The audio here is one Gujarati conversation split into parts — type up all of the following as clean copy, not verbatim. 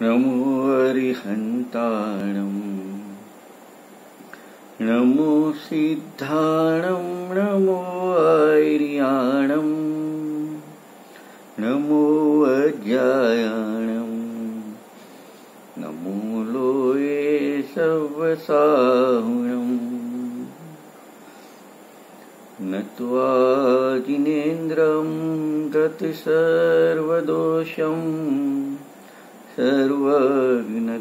नमो अरिहन्ताणम् नमो सिद्धाणं नमो ऐर्याणं नमो अज्ञायाणं नमो लोये सर्वसाहुणम् नत्वा जिनेन्द्रं गतिसर्वदोषं सर्वज्ञदेवं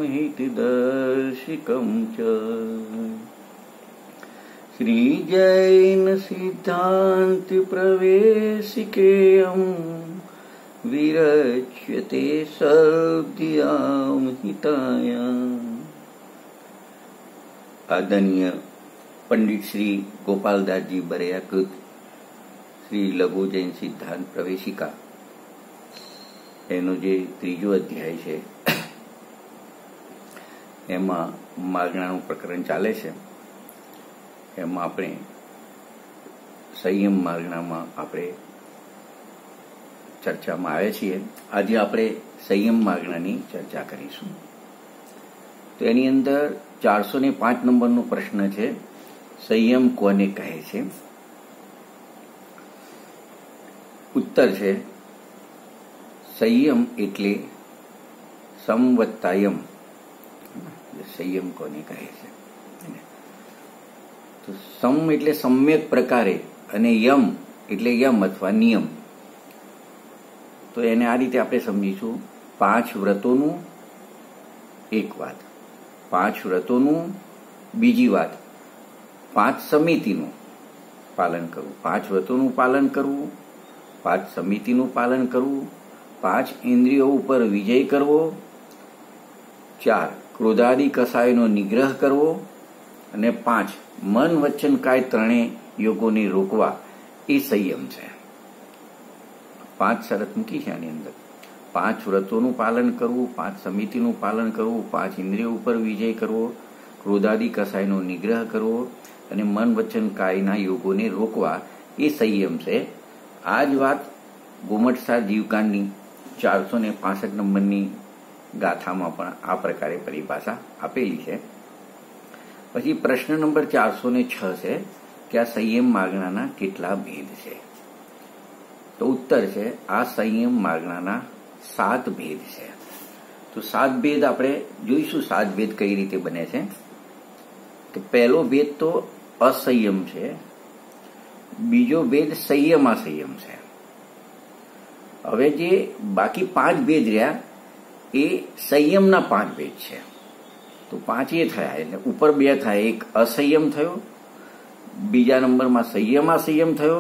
हितदर्शिकं च श्रीजैन सिद्धान्त प्रवेशिकेयं विरच्यते सद्यां हितायाम्। आदरणीय पंडित श्री गोपालदास जी बरैयाकृत श्री लघु जैन सिद्धांत प्रवेशिका એનો જે ત્રીજો અધ્યાય છે એમાં માગણાનું પ્રકરણ ચાલે છે. એમાં આપણે સંયમ માગણામાં આપણે ચર્ચામાં આવ્યા છીએ. આજે આપણે સંયમ માગણાની ચર્ચા કરીશું. તો એની અંદર 405 નંબરનો પ્રશ્ન છે, સંયમ કોને કહે છે? ઉત્તર છે, સંયમ એટલે સંવત્તાયમ. સંયમ કોને કહે છે? તો સમ એટલે સમ્યક પ્રકારે અને યમ એટલે યમ અથવા નિયમ. તો એને આ રીતે આપણે સમજીશું. 5 વ્રતોનું એક વાત, 5 વ્રતોનું બીજી વાત, 5 સમિતિનું પાલન કરવું, 5 વ્રતોનું પાલન કરવું, 5 સમિતિનું પાલન કરવું, 5 ઇન્દ્રિયો ઉપર વિજય કરવો, 4 ક્રોધાદિ કસાયનો નિગ્રહ કરવો અને 5 મન વચન કાય ત્રણેય યોગોને રોકવા એ સંયમ છે. 5 શરત મૂકી છે આની અંદર. 5 વ્રતોનું પાલન કરવું, 5 સમિતિનું પાલન કરવું, 5 ઇન્દ્રિયો ઉપર વિજય કરવો, ક્રોધાદિ કસાયનો નિગ્રહ કરવો અને મન વચન કાયના યોગોને રોકવા એ સંયમ છે. આ જ વાત ગોમટસાર જીવકાંડની 465 નંબરની ગાથામાં પણ આ પ્રકારે પરિભાષા આપેલી છે. પછી પ્રશ્ન નંબર 406 છે કે આ સંયમ માગણાના કેટલા ભેદ છે? તો ઉત્તર છે, આ સંયમ માગણાના 7 ભેદ છે. તો 7 ભેદ આપણે જોઈશું. 7 ભેદ કઈ રીતે બને છે? તો પહેલો ભેદ તો અસંયમ છે, બીજો ભેદ સંયમાસંયમ છે. હવે જે બાકી 5 ભેદ રહ્યા એ સંયમના 5 ભેદ છે. તો 5 એ થયા, એટલે ઉપર 2 થાય. એક અસંયમ થયો, બીજા નંબરમાં સંયમાસંયમ થયો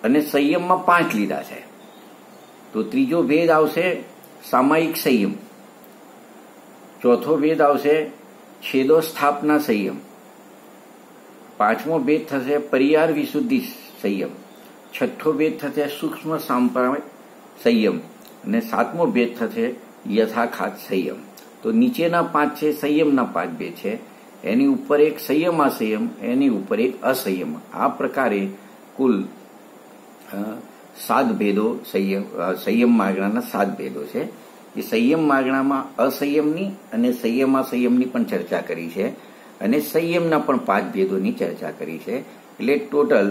અને સંયમમાં 5 લીધા છે. તો ત્રીજો ભેદ આવશે સામાયિક સંયમ, ચોથો ભેદ આવશે છેદો સ્થાપના સંયમ, 5મો ભેદ થશે પરિયાર વિશુદ્ધિ સંયમ, 6થો ભેદ થશે સૂક્ષ્મ સાંપ્રદાય સંયમ અને 7મો ભેદ થશે યથાખાત સંયમ. તો નીચેના 5 છે સંયમના 5 ભેદ છે, એની ઉપર એક સંયમાસંયમ, એની ઉપર એક અસંયમ. આ પ્રકારે કુલ 7 ભેદો સંયમ માગણાના 7 ભેદો છે. એ સંયમ માગણામાં અસંયમની અને સંયમાસંયમની પણ ચર્ચા કરી છે અને સંયમના પણ 5 ભેદોની ચર્ચા કરી છે. એટલે ટોટલ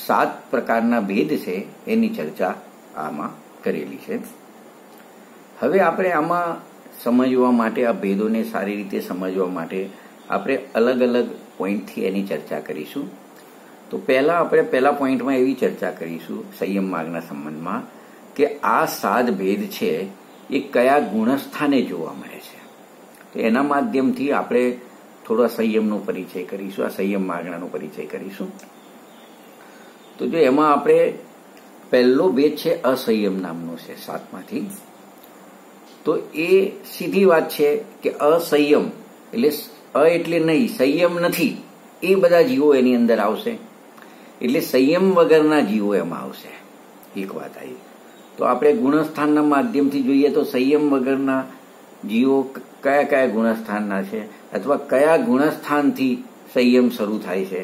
7 પ્રકારના ભેદ છે એની ચર્ચા આમાં કરેલી છે. હવે આપણે આમાં સમજવા માટે, આ ભેદોને સારી રીતે સમજવા માટે આપણે અલગ અલગ પોઈન્ટથી એની ચર્ચા કરીશું. તો આપણે પહેલા પોઈન્ટમાં એવી ચર્ચા કરીશું સંયમ માર્ગના સંબંધમાં કે આ 7 ભેદ છે એ કયા ગુણસ્થાને જોવા મળે છે. તો એના માધ્યમથી આપણે થોડો સંયમનો પરિચય કરીશું, આ સંયમ માર્ગનો પરિચય કરીશું. તો જો એમાં આપણે પહેલો ભેદ છે અસંયમ નામનો છે 7માંથી. તો એ સીધી વાત છે કે અસંયમ એટલે નહીં, સંયમ નથી, એ બધા જીવો એની અંદર આવશે. એટલે સંયમ વગરના જીવો એમાં આવશે. એક વાત આવી. તો આપણે ગુણસ્થાનના માધ્યમથી જોઈએ તો સંયમ વગરના જીવો કયા કયા ગુણસ્થાનના છે અથવા કયા ગુણસ્થાનથી સંયમ શરૂ થાય છે?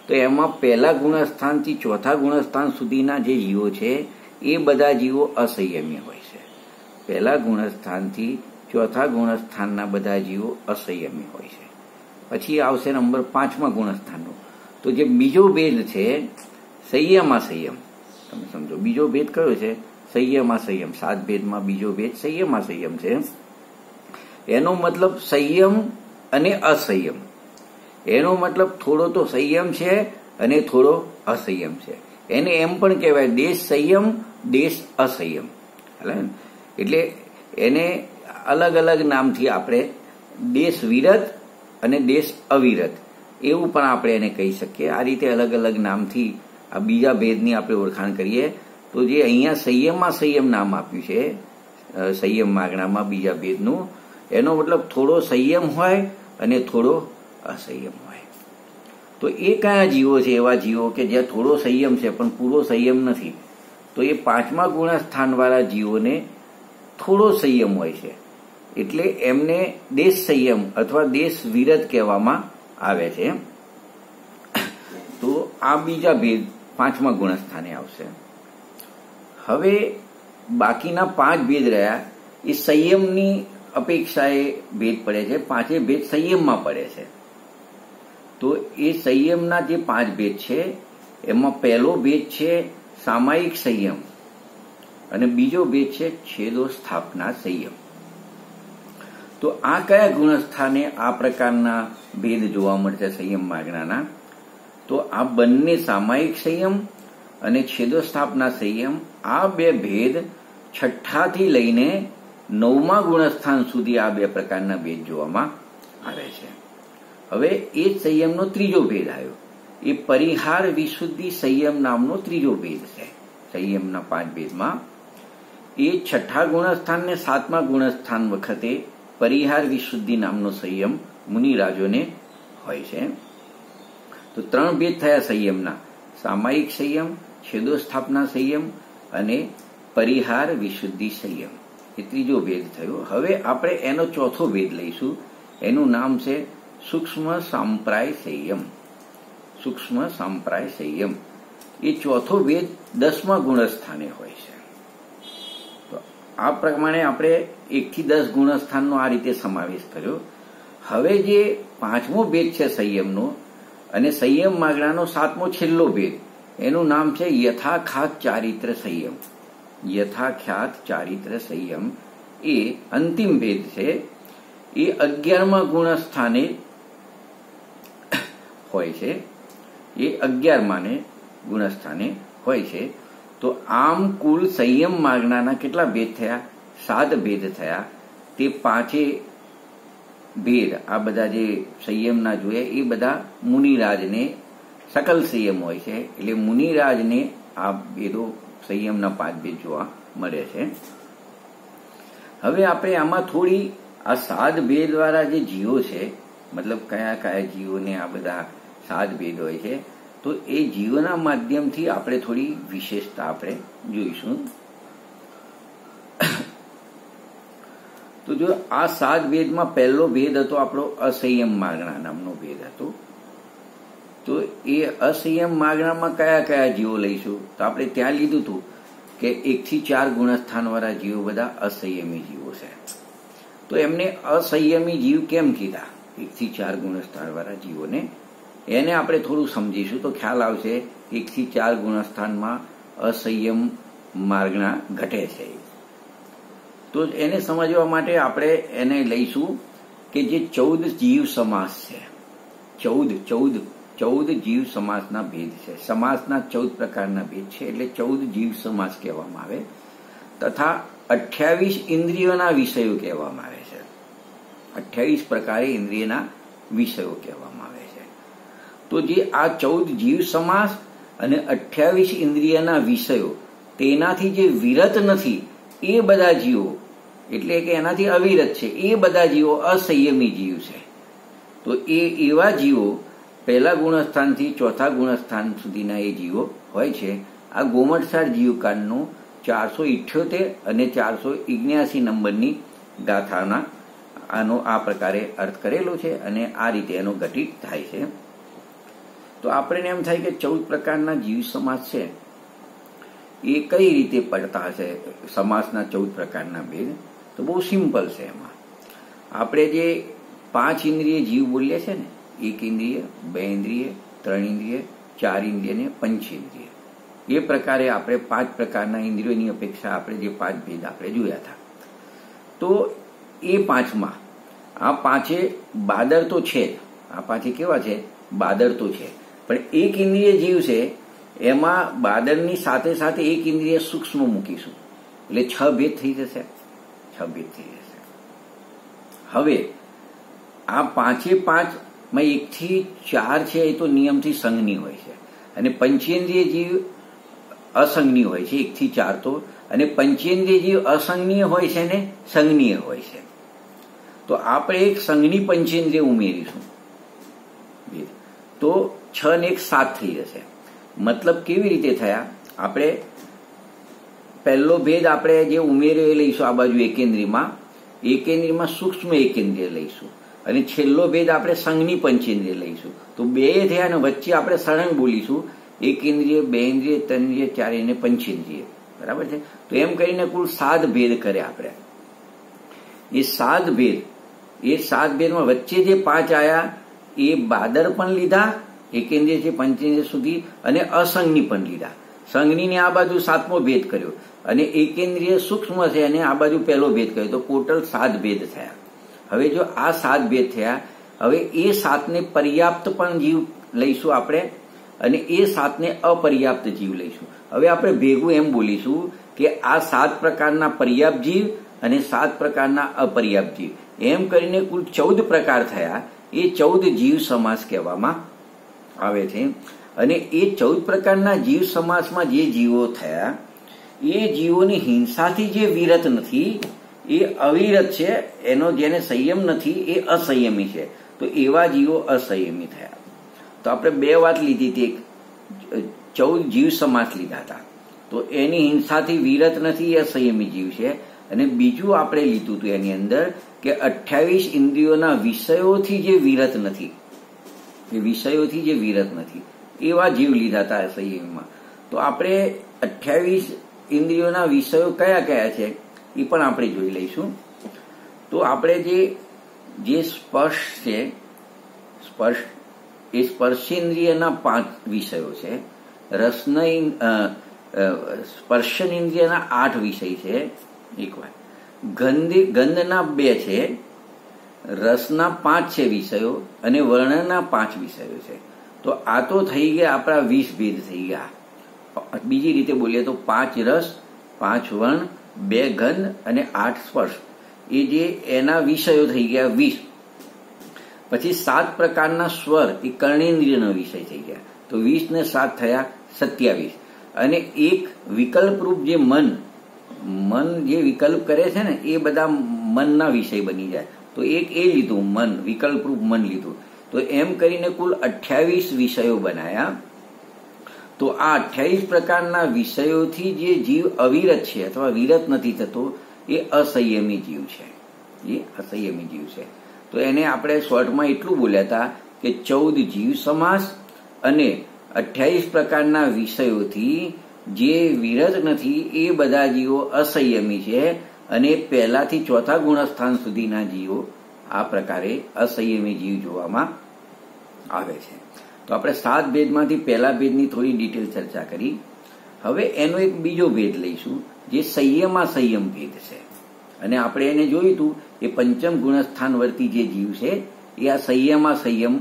તો એમાં પહેલા ગુણસ્થાનથી ચોથા ગુણસ્થાન સુધીના જે જીવો છે એ બધા જીવો અસંયમી હોય છે. પહેલા ગુણસ્થાનથી ચોથા ગુણસ્થાનના બધા જીવો અસંયમી હોય છે. પછી આવશે નંબર 5મા ગુણસ્થાનનો. તો જે બીજો ભેદ છે સંયમાસંયમ, તમે સમજો બીજો ભેદ કયો છે? સંયમાસંયમ. 7 ભેદમાં બીજો ભેદ સંયમાસંયમ છે. એનો મતલબ સંયમ અને અસંયમ. એનો મતલબ થોડો તો સંયમ છે અને થોડો અસંયમ છે. એને એમ પણ કહેવાય દેશ સંયમ, દેશ અસંયમ. એટલે એને અલગ અલગ નામથી આપણે દેશ વિરત અને દેશ અવિરત એવું પણ આપણે એને કહી શકીએ. આ રીતે અલગ અલગ નામથી આ બીજા ભેદની આપણે ઓળખાણ કરીએ. તો જે અહીંયા સંયમમાં સંયમ નામ આપ્યું છે સંયમ માગણામાં બીજા ભેદનું, એનો મતલબ થોડો સંયમ હોય અને થોડો અસંયમ હોય. તો એ કયા જીવો છે? એવા જીવો કે જ્યાં થોડો સંયમ છે પણ પૂરો સંયમ નથી. તો એ 5મા ગુણસ્થાનવાળા જીવોને થોડો સંયમ હોય છે, એટલે એમને દેશ સંયમ અથવા દેશ વિરત કહેવામાં આવે છે. તો આ બીજા ભેદ 5મા ગુણસ્થાને આવશે. હવે બાકીના 5 ભેદ રહ્યા એ સંયમની અપેક્ષાએ ભેદ પડે છે. 5 ભેદ સંયમમાં પડે છે. તો એ સંયમના જે 5 ભેદ છે એમાં પહેલો ભેદ છે સામાયિક સંયમ અને બીજો ભેદ છે છેદો સ્થાપના સંયમ. તો આ કયા ગુણસ્થાને આ પ્રકારના ભેદ જોવા મળશે સંયમ માગણાના? તો આ બંને સામાયિક સંયમ અને છેદો સ્થાપના સંયમ, આ 2 ભેદ 6થી લઈને 9મા ગુણસ્થાન સુધી આ 2 પ્રકારના ભેદ જોવામાં આવે છે. હવે એ જ સંયમનો ત્રીજો ભેદ આવ્યો. એ પરિહાર વિશુદ્ધિ સંયમ નામનો ત્રીજો ભેદ છે. સંયમના 5 ભેદમાં એ 6થા ગુણસ્થાન ને 7મા ગુણસ્થાન વખતે પરિહાર વિશુદ્ધિ નામનો સંયમ મુનિરાજોને હોય છે. તો 3 ભેદ થયા સંયમના: સામાયિક સંયમ, છેદો સ્થાપના સંયમ અને પરિહાર વિશુદ્ધિ સંયમ. એ ત્રીજો ભેદ થયો. હવે આપણે એનો ચોથો ભેદ લઈશું. એનું નામ છે સૂક્ષ્મ સાંપ્રાય સંયમ. સૂક્ષ્મ સાંપ્રાય સંયમ એ ચોથો ભેદ 10મા ગુણસ્થાને હોય છે. તો આ પ્રમાણે આપણે 1 થી 10 ગુણસ્થાનનો આ રીતે સમાવેશ કર્યો. હવે જે 5મો ભેદ છે સંયમનો અને સંયમ માગણાનો 7મો છેલ્લો ભેદ, એનું નામ છે યથાખ્યાત ચારિત્ર સંયમ. યથાખ્યાત ચારિત્ર સંયમ એ અંતિમ ભેદ છે. એ 11મા ગુણસ્થાને હોય છે. એ 11માને ગુણસ્થાને હોય છે. તો આમ કુલ સંયમ માગણાના કેટલા ભેદ થયા? 7 ભેદ થયા. તે 5 ભેદ આ બધા જે સંયમના જોઈએ એ બધા મુનિરાજને સકલ સંયમ હોય છે. એટલે મુનિરાજને આ ભેદો સંયમના 5 ભેદ જોવા મળે છે. હવે આપણે આમાં થોડી આ 7 ભેદ વાળા જે જીવો છે, મતલબ કયા કયા જીવોને આ બધા 7 ભેદ હોય છે, તો એ જીવોના માધ્યમથી આપણે થોડી વિશેષતા આપણે જોઈશું. તો જો આ 7 ભેદમાં પહેલો ભેદ હતો આપણો અસંયમ માગણા નામનો ભેદ હતો. તો એ અસંયમ માગણામાં કયા કયા જીવો લઈશું? તો આપણે ત્યાં લીધું હતું કે 1 થી 4 ગુણસ્થાન વાળા જીવો બધા અસંયમી જીવો છે. તો એમને અસંયમી જીવ કેમ કીધા? 1 થી 4 ગુણસ્થાન વાળા જીવોને એને આપણે થોડું સમજીશું તો ખ્યાલ આવશે. 1 થી 4 ગુણસ્થાનમાં અસંયમ માર્ગના ઘટે છે. તો એને સમજવા માટે આપણે એને લઈશું કે જે 14 જીવ સમાસ છે. 14 જીવ સમાસના ભેદ છે. સમાસના 14 પ્રકારના ભેદ છે, એટલે 14 જીવ સમાસ કહેવામાં આવે. તથા 28 ઇન્દ્રિયોના વિષયો કહેવામાં આવે છે. 28 પ્રકારે ઇન્દ્રિયના વિષયો કહેવામાં આવે છે. તો જે આ 14 જીવ સમાસ અને 28 ઇન્દ્રિયના વિષયો, તેનાથી જે વિરત નથી એ બધા જીવો, એટલે કે એનાથી અવિરત છે, એ બધા જીવો અસંયમી જીવ છે. તો એ એવા જીવો પહેલા ગુણસ્થાનથી ચોથા ગુણસ્થાન સુધીના એ જીવો હોય છે. આ ગોમટસાર જીવકાંડનો 478 અને 479 નંબરની ગાથાના આનો આ પ્રકારે અર્થ કરેલો છે અને આ રીતે એનો ઘટિત થાય છે. તો આપણને એમ થાય કે 14 પ્રકારના જીવ સમાસ છે એ કઈ રીતે પડતા હશે સમાસના 14 પ્રકારના ભેદ? તો બહુ સિમ્પલ છે. એમાં આપણે જે 5 ઇન્દ્રિય જીવ બોલીએ છે ને, 1 ઇન્દ્રિય, 2 ઇન્દ્રિય, 3 ઇન્દ્રિય, 4 ઇન્દ્રિય ને પંચેન્દ્રિય, એ પ્રકારે આપણે 5 પ્રકારના ઇન્દ્રિયોની અપેક્ષા આપણે જે 5 ભેદ આપણે જોયા હતા. તો એ 5માં આ 5 બાદર તો છે, આ 5 કેવા છે? બાદર તો છે, પણ 1 ઇન્દ્રિય જીવ છે એમાં બાદરની સાથે સાથે 1 ઇન્દ્રિય સૂક્ષ્મ મૂકીશું એટલે 6 ભેદ થઈ જશે. 6 ભેદ થઈ જશે. હવે આ 5 માં 1 થી 4 છે એ તો નિયમથી સંઘની હોય છે, અને પંચેન્દ્રિય જીવ અસંગનીય હોય છે 1 થી 4 તો, અને પંચેન્દ્રિય જીવ અસંગનીય હોય છે ને સંગનીય હોય છે. તો આપણે એક સંઘની પંચેન્દ્રિય ઉમેરીશું તો 6 ને 1 7 થઈ જશે. મતલબ કેવી રીતે થયા? આપણે પહેલો ભેદ આપણે જે ઉમેર્યો એ લઈશું આ બાજુ એકેન્દ્રિયમાં સૂક્ષ્મ એકેન્દ્રિય લઈશું, અને છેલ્લો ભેદ આપણે સંઘની પંચેન્દ્રિય લઈશું. તો બે થયા અને વચ્ચે આપણે સળંગ બોલીશું 1 ઇન્દ્રિય, 2 ઇન્દ્રિય, 3 ઇન્દ્રિય, 4 ઇન્દ્રિય, પંચેન્દ્રિય. બરાબર છે? તો એમ કરીને કુલ 7 ભેદ કર્યા આપણે. એ 7 ભેદ, એ 7 ભેદમાં વચ્ચે જે 5 આયા એ બાદર પણ લીધા, એકેન્દ્રિય છે પંચેન્દ્રિય સુધી, અને અસંગની પણ લીધા. સંઘની આ બાજુ 7મો ભેદ કર્યો, અને એકેન્દ્રિય સૂક્ષ્મ છે અને આ બાજુ પહેલો ભેદ કર્યો. તો ટોટલ 7 ભેદ થયા. હવે જો આ 7 ભેદ થયા, હવે એ 7ને પર્યાપ્ત પણ જીવ લઈશું આપણે, અને એ 7ને અપર્યાપ્ત જીવ લઈશું. હવે આપણે ભેગું એમ બોલીશું કે આ 7 પ્રકારના પર્યાપ્ત જીવ અને 7 પ્રકારના અપર્યાપ્ત જીવ, એમ કરીને કુલ 14 પ્રકાર થયા. એ 14 જીવ સમાસ કહેવામાં આવે છે. અને એ 14 પ્રકારના જીવ સમાસમાં જે જીવો થયા એ જીવોની હિંસાથી જે વિરત નથી એ અવિરત છે, એનો જેને સંયમ નથી એ અસંયમી છે. તો એવા જીવો અસંયમી થયા. તો આપણે 2 વાત લીધી હતી, 14 જીવ સમાસ લીધા હતા. તો એની હિંસાથી વિરત નથી એ અસંયમી જીવ છે. અને બીજું આપણે લીધું હતું એની અંદર કે 28 ઇન્દ્રિયોના વિષયોથી જે વિરત નથી, એ વિષયોથી જે વિરત નથી એવા જીવ લીધા હતા સંયમમાં. તો આપણે 28 ઇન્દ્રિયોના વિષયો કયા કયા છે એ પણ આપણે જોઈ લઈશું. તો આપણે જે સ્પર્શ છે, સ્પર્શ એ સ્પર્શેન્દ્રિયના 5 વિષયો છે. સ્પર્શન ઇન્દ્રિયના 8 વિષય છે. એક વાત ગંધના 2 છે, રસના 5 છે વિષયો, અને વર્ણના 5 વિષયો છે. તો આ તો થઈ ગયા આપણા 20 ભેદ થઈ ગયા. બીજી રીતે બોલીએ તો 5 રસ, 5 વર્ણ, 2 ગંધ અને 8 સ્પર્શ, એ જે એના વિષયો થઈ ગયા 20. પછી 7 પ્રકારના સ્વર એ કર્ણેન્દ્રિયનો વિષય થઈ ગયા. તો 20 ને 7 થયા 27. અને એક વિકલ્પરૂપ જે મન જે વિકલ્પ કરે છે ને એ બધા મનના વિષય બની જાય. તો એક એ લીધું મન, વિકલ્પરૂપ મન લીધું. તો એમ કરીને કુલ 28 વિષયો બનાયા. તો આ 28 પ્રકારના વિષયોથી જે જીવ અવિરત છે અથવા વિરત નથી થતો એ અસંયમી જીવ છે. એ અસંયમી જીવ છે. તો એને આપણે શોર્ટમાં એટલું બોલ્યા હતા કે 14 જીવ સમાસ અને 28 પ્રકારના વિષયોથી જે વિરત નથી એ બધા જીવો અસંયમી છે, અને પહેલાથી 4થા ગુણસ્થાન સુધીના જીવો આ પ્રકારે અસંયમી જીવ જોવામાં આવે છે. તો આપણે 7 ભેદમાંથી પહેલા ભેદની થોડી ડિટેલ ચર્ચા કરી. હવે એનો એક બીજો ભેદ લઈશું જે સંયમ ભેદ છે. અને આપણે એને જોયું હતું એ પંચમ ગુણસ્થાનવર્તી જે જીવ છે એ આ સંયમ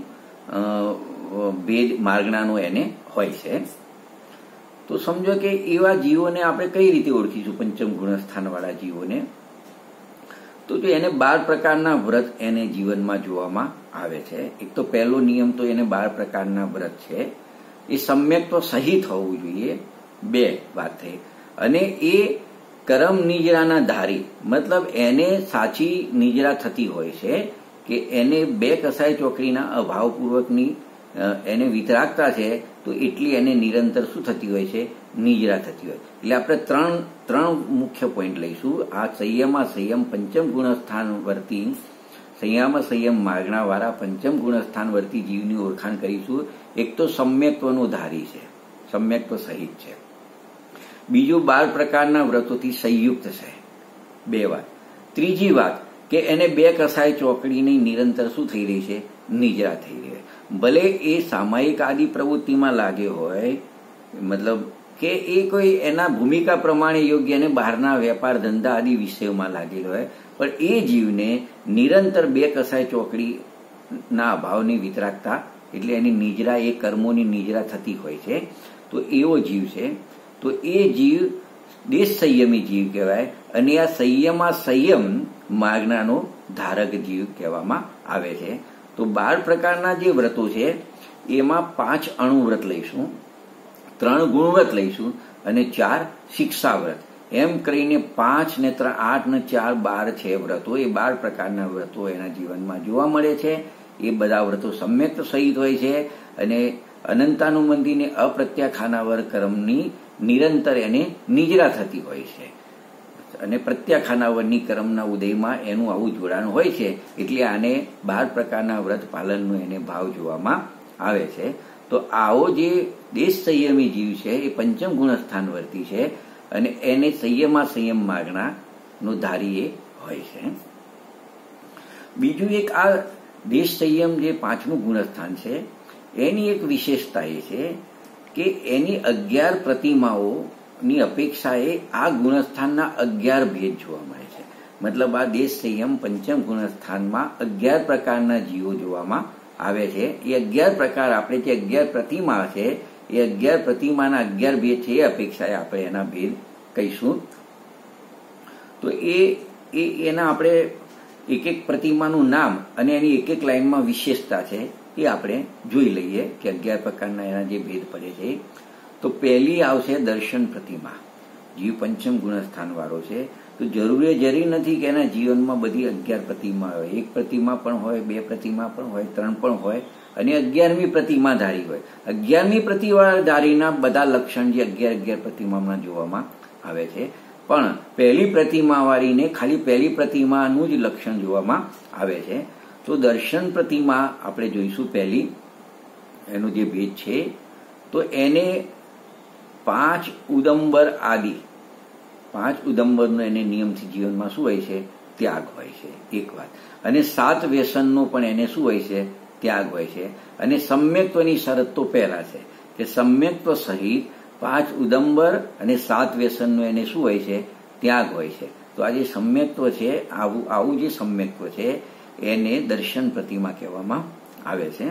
ભેદ માર્ગણાનો એને હોય છે. તો સમજો કે એવા જીવોને આપણે કઈ રીતે ઓળખીશું પંચમ ગુણસ્થાનવાળા જીવોને? તો જો એને 12 પ્રકારના વ્રત એને જીવનમાં જોવામાં આવે છે. એક તો પહેલો નિયમ તો એને 12 પ્રકારના વ્રત છે, એ સમ્યક તો સહિત હોવું જોઈએ. 2 વાત થઈ. અને એ કરમ નિજરાના ધારી, મતલબ એને સાચી નિજરા થતી હોય છે કે એને 2 કસાય ચોકડીના અભાવપૂર્વકની એને વિતરાગતા છે, તો એટલી એને નિરંતર શું થતી હોય છે? નિજરા થતી હોય. એટલે આપણે ત્રણ મુખ્ય પોઈન્ટ લઈશું. આ સંયમ પંચમ ગુણસ્થાનવર્તી સંયમ માર્ગણાવાળા પંચમ ગુણસ્થાનવર્તી જીવની ઓળખાણ કરીશું. એક તો સમ્યક્ત્વનો ધારી છે, સમ્યક્ત્વ સહિત છે. બીજું 12 પ્રકારના વ્રતોથી સંયુક્ત છે, 2 વાત. ત્રીજી વાત કે એને 2 કસાય ચોકડીની નિરંતર શું થઈ રહી છે, નિજરા થઈ રહી છે. ભલે એ સામાયિક આદિ પ્રવૃત્તિમાં લાગે હોય, મતલબ કે એ કોઈ એના ભૂમિકા પ્રમાણે યોગ્ય અને બહારના વેપાર ધંધા આદિ વિષયોમાં લાગેલો હોય, પણ એ જીવને નિરંતર 2 કસાય ચોકડીના અભાવની વિતરાગતા એટલે એની નિજરા, એ કર્મોની નિજરા થતી હોય છે. તો એવો જીવ છે. તો એ જીવ દેશ સંયમી જીવ કહેવાય અને આ સંયમ માર્ગનાનો ધારક જીવ કહેવામાં આવે છે. તો 12 પ્રકારના જે વ્રતો છે એમાં 5 અણુવ્રત લઈશું, 3 ગુણવ્રત લઈશું અને 4 શિક્ષા વ્રત, એમ કરીને 5 ને 3 8 ને 4 12 છે વ્રતો. એ 12 પ્રકારના વ્રતો એના જીવનમાં જોવા મળે છે. એ બધા વ્રતો સમ્યક સહિત હોય છે અને અનંતાનુબંધીને અપ્રત્યાખાનાવર કર્મની નિરંતર એને નિજરા થતી હોય છે અને પ્રત્યાખાનાવરની કર્મના ઉદયમાં એનું આવું જોડાણ હોય છે. એટલે આને 12 પ્રકારના વ્રત પાલનનો એને ભાવ જોવામાં આવે છે. તો આવો જે દેશ સંયમી જીવ છે એ પંચમ ગુણસ્થાન વર્તી છે અને એને સંયમ માગણાનો ધારી એ હોય છે. બીજું એક આ દેશ સંયમ જે 5મું ગુણસ્થાન છે એની એક વિશેષતા એ છે કે એની 11 પ્રતિમાઓની અપેક્ષાએ આ ગુણસ્થાનના 11 ભેદ જોવા મળે છે. મતલબ આ દેશ સંયમ પંચમ ગુણસ્થાનમાં 11 પ્રકારના જીવો જોવામાં આવે છે. એ 11 પ્રકાર, આપણે જે 11 પ્રતિમા છે એ 11 પ્રતિમાના 11 ભેદ છે એ અપેક્ષાએ આપણે એના ભેદ કહીશું. તો એના આપણે એક એક પ્રતિમાનું નામ અને એની એક એક લાઈનમાં વિશેષતા છે એ આપણે જોઈ લઈએ કે 11 પ્રકારના એના જે ભેદ પડે છે. તો પહેલી આવશે દર્શન પ્રતિમા. જીવ પંચમ ગુણસ્થાન વાળો છે તો જરૂરી નથી કે એના જીવનમાં બધી 11 પ્રતિમા હોય. 1 પ્રતિમા પણ હોય, 2 પ્રતિમા પણ હોય, 3 પણ હોય અને 11મી પ્રતિમાધારી હોય. 11મી પ્રતિમાધારીના બધા લક્ષણ જે 11 પ્રતિમામાં જોવામાં આવે છે, પણ પહેલી પ્રતિમાવાળીને ખાલી પહેલી પ્રતિમાનું જ લક્ષણ જોવામાં આવે છે. તો દર્શન પ્રતિમા આપણે જોઈશું પહેલી, એનો જે ભેદ છે. તો એને 5 ઉદંબર આદિ, 5 ઉદંબરનો એને નિયમથી જીવનમાં શું હોય છે, ત્યાગ હોય છે, એક વાત. અને 7 વ્યસનનો પણ એને શું હોય છે, ત્યાગ હોય છે. અને સમ્યક્ત્વની શરત તો પહેલા છે કે સમ્યક્ત્વ સહિત 5 ઉદંબર અને 7 વ્યસનનો એને શું હોય છે, ત્યાગ હોય છે. તો આ જે સમ્યક્ત્વ છે, આવું જે સમ્યક્ત્વ છે એને દર્શન પ્રતિમા કહેવામાં આવે છે.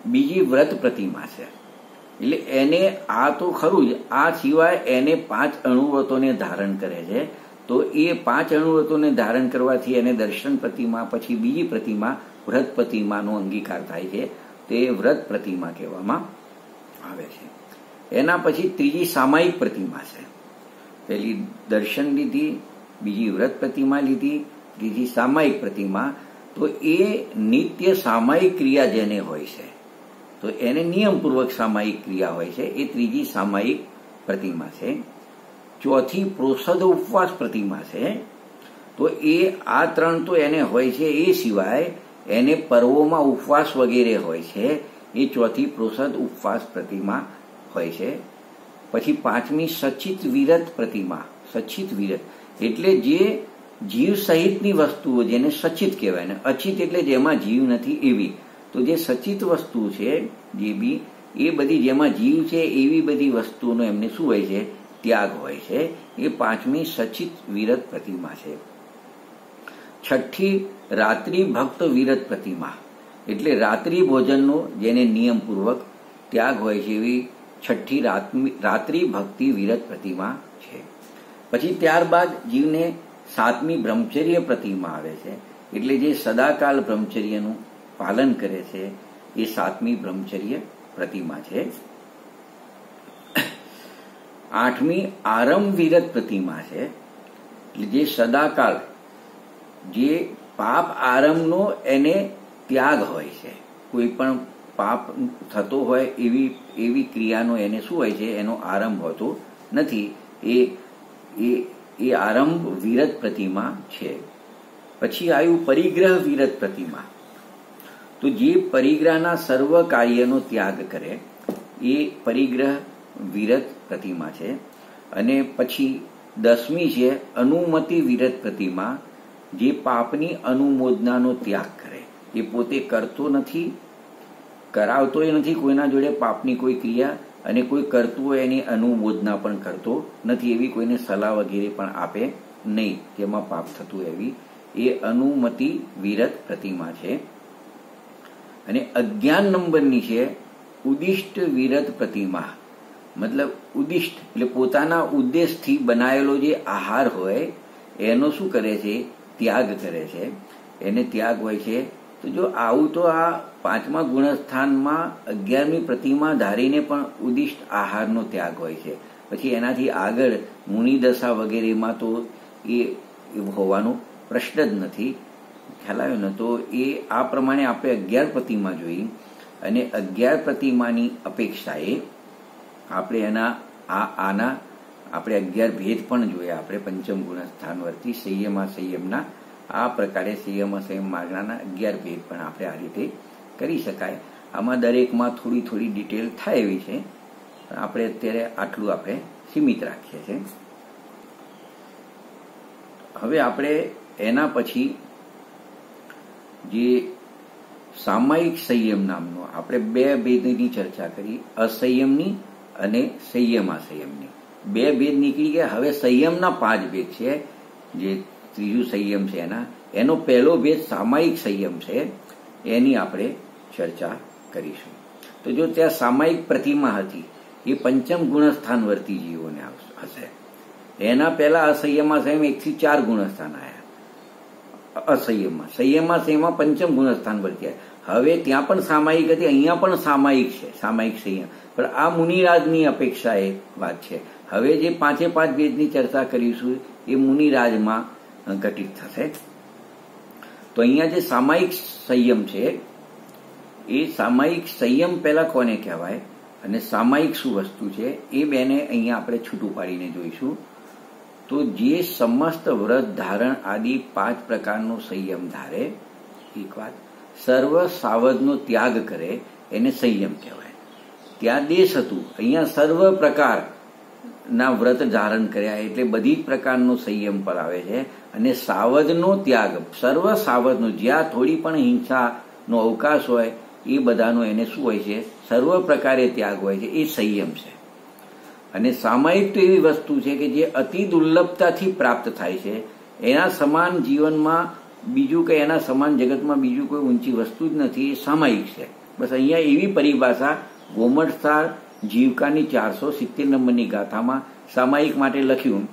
બીજી વ્રત પ્રતિમા છે. એટલે એને આ તો ખરું જ, આ સિવાય એને 5 અણુવ્રતોને ધારણ કરે છે. તો એ 5 અણુવ્રતોને ધારણ કરવાથી એને દર્શન પ્રતિમા, પછી બીજી પ્રતિમા વ્રત પ્રતિમાનો અંગીકાર થાય છે. તે વ્રત પ્રતિમા કહેવામાં આવે છે. એના પછી ત્રીજી સામાયિક પ્રતિમા છે. પહેલી દર્શન લીધી, બીજી વ્રત પ્રતિમા લીધી, ત્રીજી સામાયિક પ્રતિમા. તો એ નિત્ય સામાયિક ક્રિયા જેને હોય છે તો એને નિયમપૂર્વક સામાયિક ક્રિયા હોય છે, એ ત્રીજી સામાયિક પ્રતિમા છે. ચોથી પ્રોષદ ઉપવાસ પ્રતિમા છે. તો એ આ 3 તો એને હોય છે. એ સિવાય એને પર્વોમાં ઉપવાસ વગેરે હોય છે. એ ચોથી પ્રોષદ ઉપવાસ પ્રતિમા હોય છે. પછી 5મી સચિત વિરત પ્રતિમા. સચિત વિરત એટલે જે જીવ સહિતની વસ્તુઓ, જેને સચિત કહેવાય, ને અચિત એટલે જેમાં જીવ નથી એવી. તો જે સચિત વસ્તુ છે, જે બી એ બધી જેમાં જીવ છે એવી બધી વસ્તુઓનો એમને શું હોય છે, ત્યાગ હોય છે. એ 5મી સચિત વિરત પ્રતિમા છે. 6ઠ્ઠી રાત્રિ ભક્ત વિરત પ્રતિમા એટલે રાત્રિ ભોજનનો જેને નિયમપૂર્વક ત્યાગ હોય છે એવી 6ઠ્ઠી રાત્રિ ભક્તિ વિરત પ્રતિમા છે. પછી ત્યારબાદ જીવને 7મી બ્રહ્મચર્ય પ્રતિમા આવે છે. એટલે જે સદાકાલ બ્રહ્મચર્યનું પાલન કરે છે એ 7મી બ્રહ્મચર્ય પ્રતિમા છે. 8મી આરંભ વિરત પ્રતિમા છે. એટલે જે સદાકાળ જે પાપ આરંભનો એને ત્યાગ હોય છે. કોઈ પણ પાપ થતો હોય એવી ક્રિયાનો એને શું હોય છે, એનો આરંભ હોતો નથી. એ આરંભ વિરત પ્રતિમા છે. પછી આવ્યું પરિગ્રહ વિરત પ્રતિમા. તો જે પરિગ્રહના સર્વ કાર્યનો ત્યાગ કરે એ પરિગ્રહ વિરત પ્રતિમા છે. અને પછી 10મી છે અનુમતિ વિરત પ્રતિમા, જે પાપની અનુમોદનાનો ત્યાગ કરે. એ પોતે કરતો નથી, કરાવતોય નથી કોઈના જોડે પાપની કોઈ ક્રિયા, અને કોઈ કરતું હોય એની અનુમોદના પણ કરતો નથી, એવી કોઈને સલાહ વગેરે પણ આપે નહીં જેમાં પાપ થતું એવી. એ અનુમતિ વિરત પ્રતિમા છે. અને 11 નંબરની છે ઉદિષ્ટ વિરત પ્રતિમા. મતલબ ઉદિષ્ટ એટલે પોતાના ઉદ્દેશથી બનાવેલો જે આહાર હોય એનો શું કરે છે? ત્યાગ કરે છે. એને ત્યાગ હોય છે. તો જો આવું તો આ 5મા ગુણસ્થાનમાં 11મી પ્રતિમા ધારીને પણ ઉદિષ્ટ આહારનો ત્યાગ હોય છે. પછી એનાથી આગળ મુનિદશા વગેરેમાં તો એ હોવાનો પ્રશ્ન જ નથી. ખ્યાલ આવ્યો ને? તો એ આ પ્રમાણે આપણે 11 પ્રતિમા જોઈ, અને 11 પ્રતિમાની અપેક્ષાએ આપણે આના આપણે 11 ભેદ પણ જોયા. આપણે પંચમ ગુણસ્થાન વર્તી સંયમના આ પ્રકારે સંયમ માર્ગના 11 ભેદ પણ આપણે આ રીતે કરી શકાય. આમાં દરેકમાં થોડી થોડી ડિટેલ થાય એવી છે, પણ આપણે અત્યારે આટલું આપણે સીમિત રાખીએ છીએ. હવે આપણે એના પછી જે સામાયિક સંયમ નામનો આપણે 2 ભેદની ચર્ચા કરી, અસંયમની અને સંયમાસંયમની. 2 ભેદ નીકળી ગયા. હવે સંયમના 5 ભેદ છે. જે ત્રીજું સંયમ છે એનો પહેલો ભેદ સામાયિક સંયમ છે, એની આપણે ચર્ચા કરીશું. તો જો ત્યાં સામાયિક પ્રતિમા હતી એ પંચમ ગુણસ્થાન વર્તી જીવોને હશે. એના પહેલા અસંયમાસંયમ 1 થી 4 ગુણસ્થાન આવ્યા. સંયમાસંયમમાં પંચમ ગુણસ્થાન વર્તી. હવે ત્યાં પણ સામાયિક હતી, અહીંયા પણ સામાયિક છે, સામાયિક સંયમ. પણ આ મુનિરાજની અપેક્ષા એ વાત છે. હવે જે 5 ભેદની ચર્ચા કરીશું એ મુનિરાજમાં ઘટિત થશે. તો અહીંયા જે સામાયિક સંયમ છે એ સામાયિક સંયમ પહેલા કોને કહેવાય અને સામાયિક શું વસ્તુ છે એ બેને અહીંયા આપણે છૂટું પાડીને જોઈશું. તો જે સમસ્ત વ્રત ધારણ આદિ 5 પ્રકારનો સંયમ ધારે, એક વાત, સર્વ સાવધનો ત્યાગ કરે એને સંયમ કહેવાય. ત્યાં દેશ હતું, અહીંયા સર્વ પ્રકારના વ્રત ધારણ કર્યા એટલે બધી જ પ્રકારનો સંયમ પર આવે છે. અને સાવધનો ત્યાગ, સર્વ સાવધનો, જ્યાં થોડી પણ હિંસાનો અવકાશ હોય એ બધાનો એને શું હોય છે? સર્વ પ્રકારે ત્યાગ હોય છે, એ સંયમ છે. અને સામાયિક તો એવી વસ્તુ છે કે જે અતિ દુર્લભતાથી પ્રાપ્ત થાય છે. એના સમાન જીવનમાં બીજું કે એના સમાન જગતમાં બીજું કોઈ ઊંચી વસ્તુ જ નથી, એ સામાયિક છે. બસ અહીંયા એવી પરિભાષા ગોમટસાર જીવકાની 470 નંબરની ગાથામાં સામાયિક માટે લખ્યું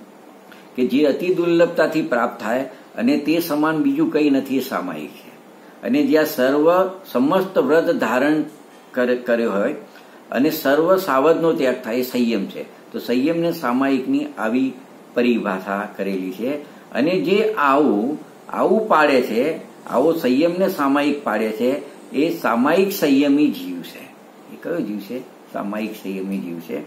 કે જે અતિ દુર્લભતાથી પ્રાપ્ત થાય અને તે સમાન બીજું કંઈ નથી, એ સામાયિક છે. અને જ્યાં સમસ્ત વ્રત ધારણ કર્યો હોય અને સર્વ સાવધનો ત્યાગ થાય એ સંયમ છે. તો સંયમને સામાયિકની આવી પરિભાષા કરેલી છે. અને જે આવું પાડે છે, આવો સંયમને સામાયિક પાડે છે, એ સામાયિક સંયમી જીવ છે. એ કયો જીવ છે? સામાયિક સંયમી જીવ છે.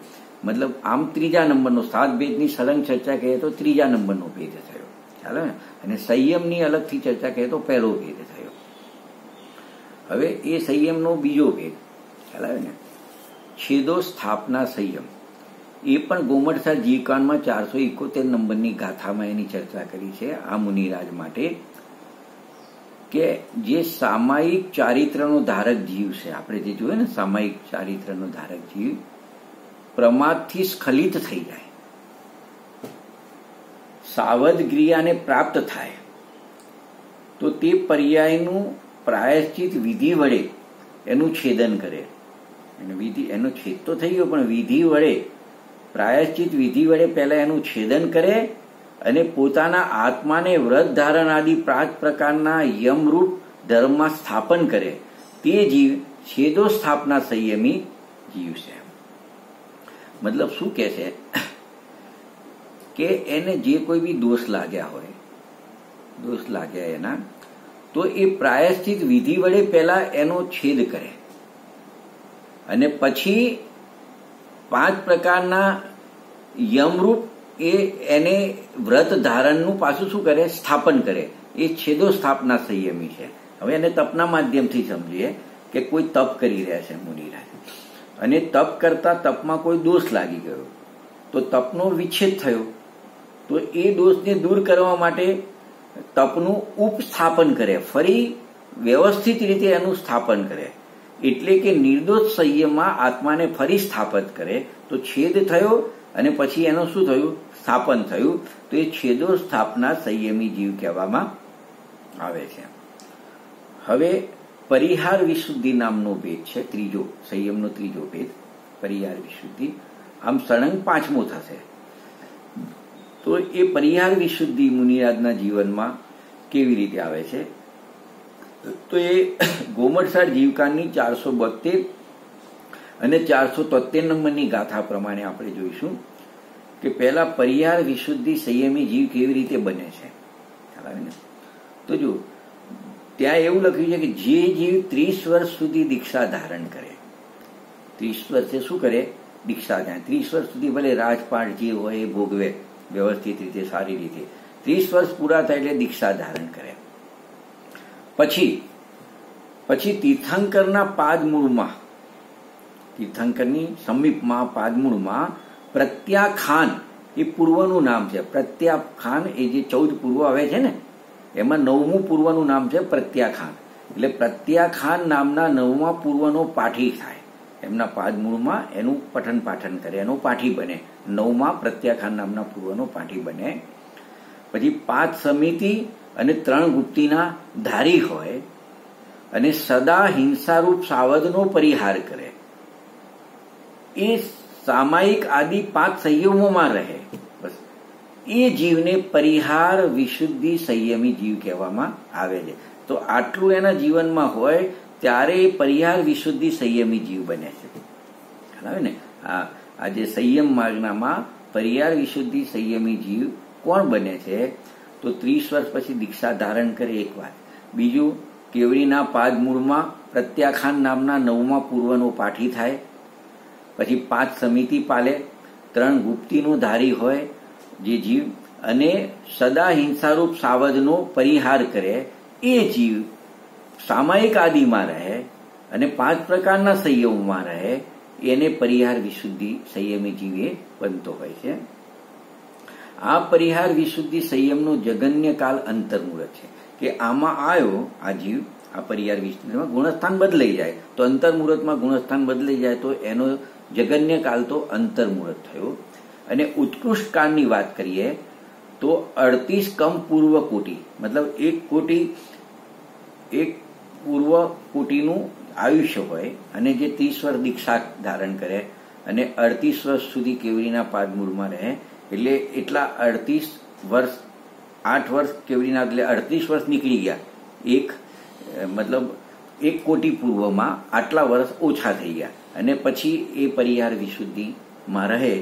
મતલબ આમ 3જા નંબરનો 7 ભેદની સળંગ ચર્ચા કરીએ તો 3જા નંબરનો ભેદ થયો, ચાલો ને. અને સંયમની અલગથી ચર્ચા કરીએ તો પહેલો ભેદ થયો. હવે એ સંયમનો બીજો ભેદ ખ્યાલ આવે ને, છેદો સ્થાપના સંયમ. એ પણ ગોમટસાર જીવકાનમાં 471 નંબરની ગાથામાં એની ચર્ચા કરી છે આ મુનિરાજ માટે, કે જે સામાયિક ચારિત્રનો ધારક જીવ છે. આપણે જે જોઈએ ને સામાયિક ચારિત્રનો ધારક જીવ પ્રમાદથી સ્ખલિત થઈ જાય, સાવધ ક્રિયાને પ્રાપ્ત થાય, તો તે પર્યાયનું પ્રાયશ્ચિત વિધિ વડે એનું છેદન કરે. એનો છેદ તો થઈ ગયો, પણ વિધિ વડે, પ્રાયશ્ચિત વિધિ વડે પહેલા એનું છેદન કરે અને પોતાના આત્માને વ્રત ધારણ આદિ 5 પ્રકારના યમરૂપ ધર્મમાં સ્થાપન કરે, તે જીવ છેદો સ્થાપના સંયમી જીવ છે. મતલબ શું કે છે કે એને જે કોઈ બી દોષ લાગ્યા એના, તો એ પ્રાયશ્ચિત વિધિ વડે પહેલા એનો છેદ કરે અને પછી 5 પ્રકારના યમરૂપ એને વ્રત ધારણનું પાછું શું કરે? સ્થાપન કરે. એ છેદો સ્થાપના સંયમી છે. હવે એને તપના માધ્યમથી સમજીએ કે કોઈ તપ કરી રહ્યા છે મુનિરાજ, અને તપ કરતા તપમાં કોઈ દોષ લાગી ગયો, તો તો તપનો વિચ્છેદ થયો, તો એ દોષને દૂર કરવા માટે તપનું ઉપસ્થાપન કરે, ફરી વ્યવસ્થિત રીતે એનું સ્થાપન કરે, એટલે કે નિર્દોષ સંયમમાં આત્માને ફરી સ્થાપિત કરે. તો છેદ થયો અને પછી એનું શું થયું? સ્થાપન થયું. તો એ છેદો સ્થાપના સંયમી જીવ કહેવામાં આવે છે. હવે પરિહાર વિશુદ્ધિ નામનો ભેદ છે, ત્રીજો, સંયમનો ત્રીજો ભેદ પરિહાર વિશુદ્ધિ. આમ સળંગ પાંચમો થશે. તો એ પરિહાર વિશુદ્ધિ મુનિરાજના જીવનમાં કેવી રીતે આવે છે? તો એ ગોમટસાર જીવકાની 472 અને 473 નંબરની ગાથા પ્રમાણે આપણે જોઈશું કે પહેલા પરિહાર વિશુદ્ધિ સંયમી જીવ કેવી રીતે બને છે. તો જો ત્યાં એવું લખ્યું છે કે જે જીવ 30 વર્ષ સુધી દીક્ષા ધારણ કરે, 30 વર્ષે શું કરે? દીક્ષા જાય. 30 વર્ષ સુધી ભલે રાજપાટ જે હોય એ ભોગવે વ્યવસ્થિત રીતે, સારી રીતે. 30 વર્ષ પૂરા થાય એટલે દીક્ષા ધારણ કરે. પછી તીર્થંકરના પાદમૂળમાં, તીર્થંકરની સમીપમાં પાદમૂળમાં પ્રત્યાખાન, એ પૂર્વનું નામ છે. પ્રત્યાખાન એ જે 14 પૂર્વ આવે છે ને, એમાં 9મું પૂર્વનું નામ છે પ્રત્યાખાન. એટલે પ્રત્યાખાન નામના 9મા પૂર્વનો પાઠી થાય. એમના પાદમૂળમાં એનું પઠન પાઠન કરે, એનો પાઠી બને. 9મા પ્રત્યાખાન નામના પૂર્વનો પાઠી બને. પછી 5 સમિતિ અને 3 ગુપ્તીના ધારી હોય અને સદા હિંસારૂપ સાવધનો પરિહાર કરે. એ સામાયિક આદિ 5 સંયમોમાં રહે. બસ એ જીવને પરિહાર વિશુદ્ધિ સંયમી જીવ કહેવામાં આવે છે. તો આટલું એના જીવનમાં હોય ત્યારે એ પરિહાર વિશુદ્ધિ સંયમી જીવ બને છે. ખ્યાલ આવે ને? આ જે સંયમ માર્ગનામાં પરિહાર વિશુદ્ધિ સંયમી જીવ કોણ બને છે? તો 30 વર્ષ પછી દીક્ષા ધારણ કરે, એક વાત. બીજું, કેવડીના પાદમૂળમાં પ્રત્યાખાન નામના 9મા પૂર્વનો પાઠી થાય. પછી 5 સમિતિ પાલે, 3 ગુપ્તીનો ધારી હોય જે જીવ, અને સદા હિંસારૂપ સાવધનો પરિહાર કરે. એ જીવ સામાયિક આદિમાં રહે અને 5 પ્રકારના સંયમમાં રહે. એને પરિહાર વિશુદ્ધિ સંયમી જીવ એ બનતો હોય છે. આ પરિહાર વિશુદ્ધિ સંયમનો જગન્ય કાલ અંતર્મુહૂર્ત છે કે આમાં આવ્યો આ જીવ, આ પરિહાર વિશુદ્ધિમાં ગુણસ્થાન બદલાઈ જાય તો અંતર્મુહૂર્તમાં ગુણસ્થાન બદલાઈ જાય તો એનો જગન્ય કાલ તો અંતર્મુહૂર્ત થયો. અને ઉત્કૃષ્ટ કાળની વાત કરીએ તો 38 કમ પૂર્વ કોટી, મતલબ એક પૂર્વ કોટીનું આયુષ્ય હોય અને જે 30 વર્ષ દીક્ષા ધારણ કરે અને 38 વર્ષ સુધી કેવડીના પાદમૂળમાં રહે, એટલે એટલા 38 વર્ષ, 8 વર્ષ કેવડીના, એટલે 38 વર્ષ નીકળી ગયા. મતલબ 1 કોટી પૂર્વમાં આટલા વર્ષ ઓછા થઈ ગયા અને પછી એ પરિહાર વિશુદ્ધિમાં રહે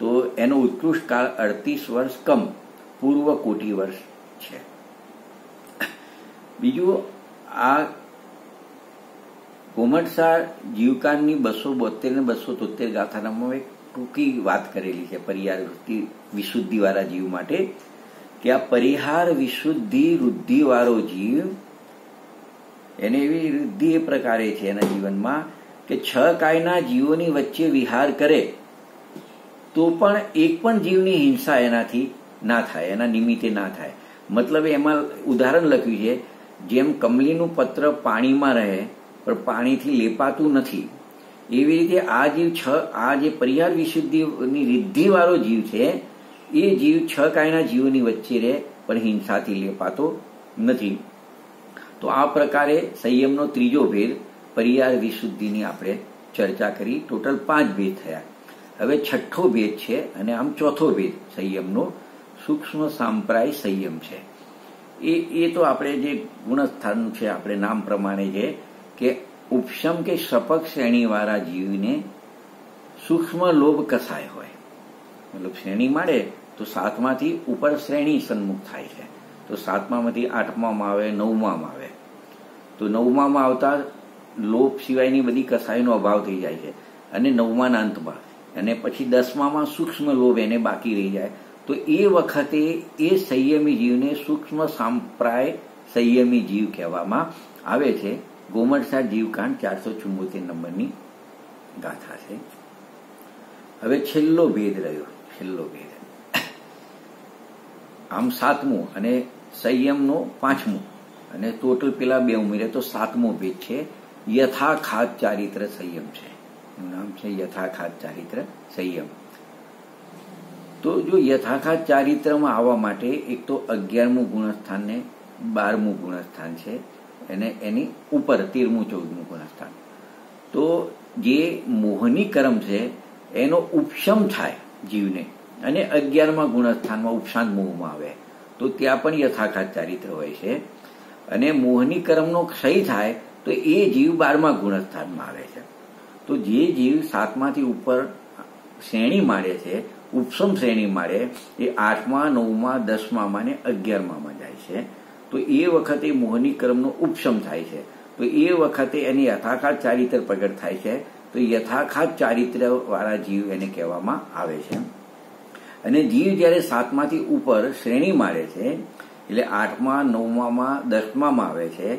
તો એનો ઉત્કૃષ્ટ કાળ 38 વર્ષ કમ પૂર્વ કોટી વર્ષ છે. બીજું, આ ગોમટસાર જીવકાની 272 ને 273 ગાથાનામાં એક ટૂંકી વાત કરેલી છે પરિહાર વિશુદ્ધિ વાળા જીવ માટે કે આ પરિહાર વિશુદ્ધિ વૃદ્ધિ વાળો જીવ, એને એવી વૃદ્ધિ એ પ્રકારે છે એના જીવનમાં કે 6 કાયના જીવોની વચ્ચે વિહાર કરે તો પણ એક પણ જીવની હિંસા એનાથી ના થાય, એના નિમિત્તે ના થાય. મતલબ એમાં ઉદાહરણ લખ્યું છે, જેમ કમલીનું પત્ર પાણીમાં રહે પણ પાણીથી લેપાતું નથી, એવી રીતે આ જીવ આ જે પરિહાર વિશુદ્ધિની રિદ્ધિ વાળો જીવ છે એ જીવ 6 કાયના જીવોની વચ્ચે રહે પણ હિંસાથી લેપાતો નથી. તો આ પ્રકારે સંયમનો ત્રીજો ભેદ પરિહાર વિશુદ્ધિની આપણે ચર્ચા કરી. ટોટલ 5 ભેદ થયા. હવે 6થો ભેદ છે અને આમ 4થો ભેદ સંયમનો સૂક્ષ્મ સાંપ્રાય સંયમ છે. એ તો આપણે જે ગુણસ્થાન છે આપણે નામ પ્રમાણે છે કે ઉપશમ કે શપક શ્રેણીવાળા જીવને સૂક્ષ્મ લોભ કસાય હોય, મતલબ શ્રેણી મળે તો 7માંથી ઉપર શ્રેણી સન્મુખ થાય છે. તો 7મામાંથી 8મામાં આવે, 9મામાં આવે. તો 9મામાં આવતા લોભ સિવાયની બધી કસાયનો અભાવ થઈ જાય છે અને 9માના અંતમાં, અને પછી 10મામાં સૂક્ષ્મ લોભ એને બાકી રહી જાય. તો એ વખતે એ સંયમી જીવને સૂક્ષ્મ સાંપ્રાય સંયમી જીવ કહેવામાં આવે છે. ગોમટસાર જીવકાંડ 474 નંબરની ગાથા છે. હવે છેલ્લો ભેદ રહ્યો, છેલ્લો ભેદ. આમ 7મું અને સંયમનો 5મું અને ટોટલ પેલા 2 ઉમેરે તો 7મો ભેદ છે. યથાખાત ચારિત્ર સંયમ છે, એનું નામ છે યથાખાત ચારિત્ર સંયમ. તો જો યથાખાત ચારિત્રમાં આવવા માટે એક તો 11મું ગુણસ્થાન ને 12મું ગુણસ્થાન છે, અને એની ઉપર 13મું 14મું ગુણસ્થાન. તો જે મોહની કર્મ છે એનો ઉપશમ થાય જીવને, અને 11મા ગુણસ્થાનમાં ઉપશાંત મોહમાં આવે તો ત્યાં પણ યથાખાત ચારિત્ર હોય છે. અને મોહની કર્મનો ક્ષય થાય તો એ જીવ 12મા ગુણસ્થાનમાં આવે છે. તો જે જીવ 7માથી ઉપર શ્રેણી માળે છે, ઉપસમ શ્રેણી માળે, એ 8મા 9મા 10મા ને 11મા જાય છે. તો એ વખતે મોહની કર્મનો ઉપશમ થાય છે. તો એ વખતે એની યથાખાત ચારિત્ર પ્રગટ થાય છે. તો યથાખાત ચારિત્ર વાળા જીવ એને કહેવામાં આવે છે. અને જીવ જયારે 7માથી ઉપર શ્રેણી માળે છે, એટલે 8મા 9મા 10મા આવે છે,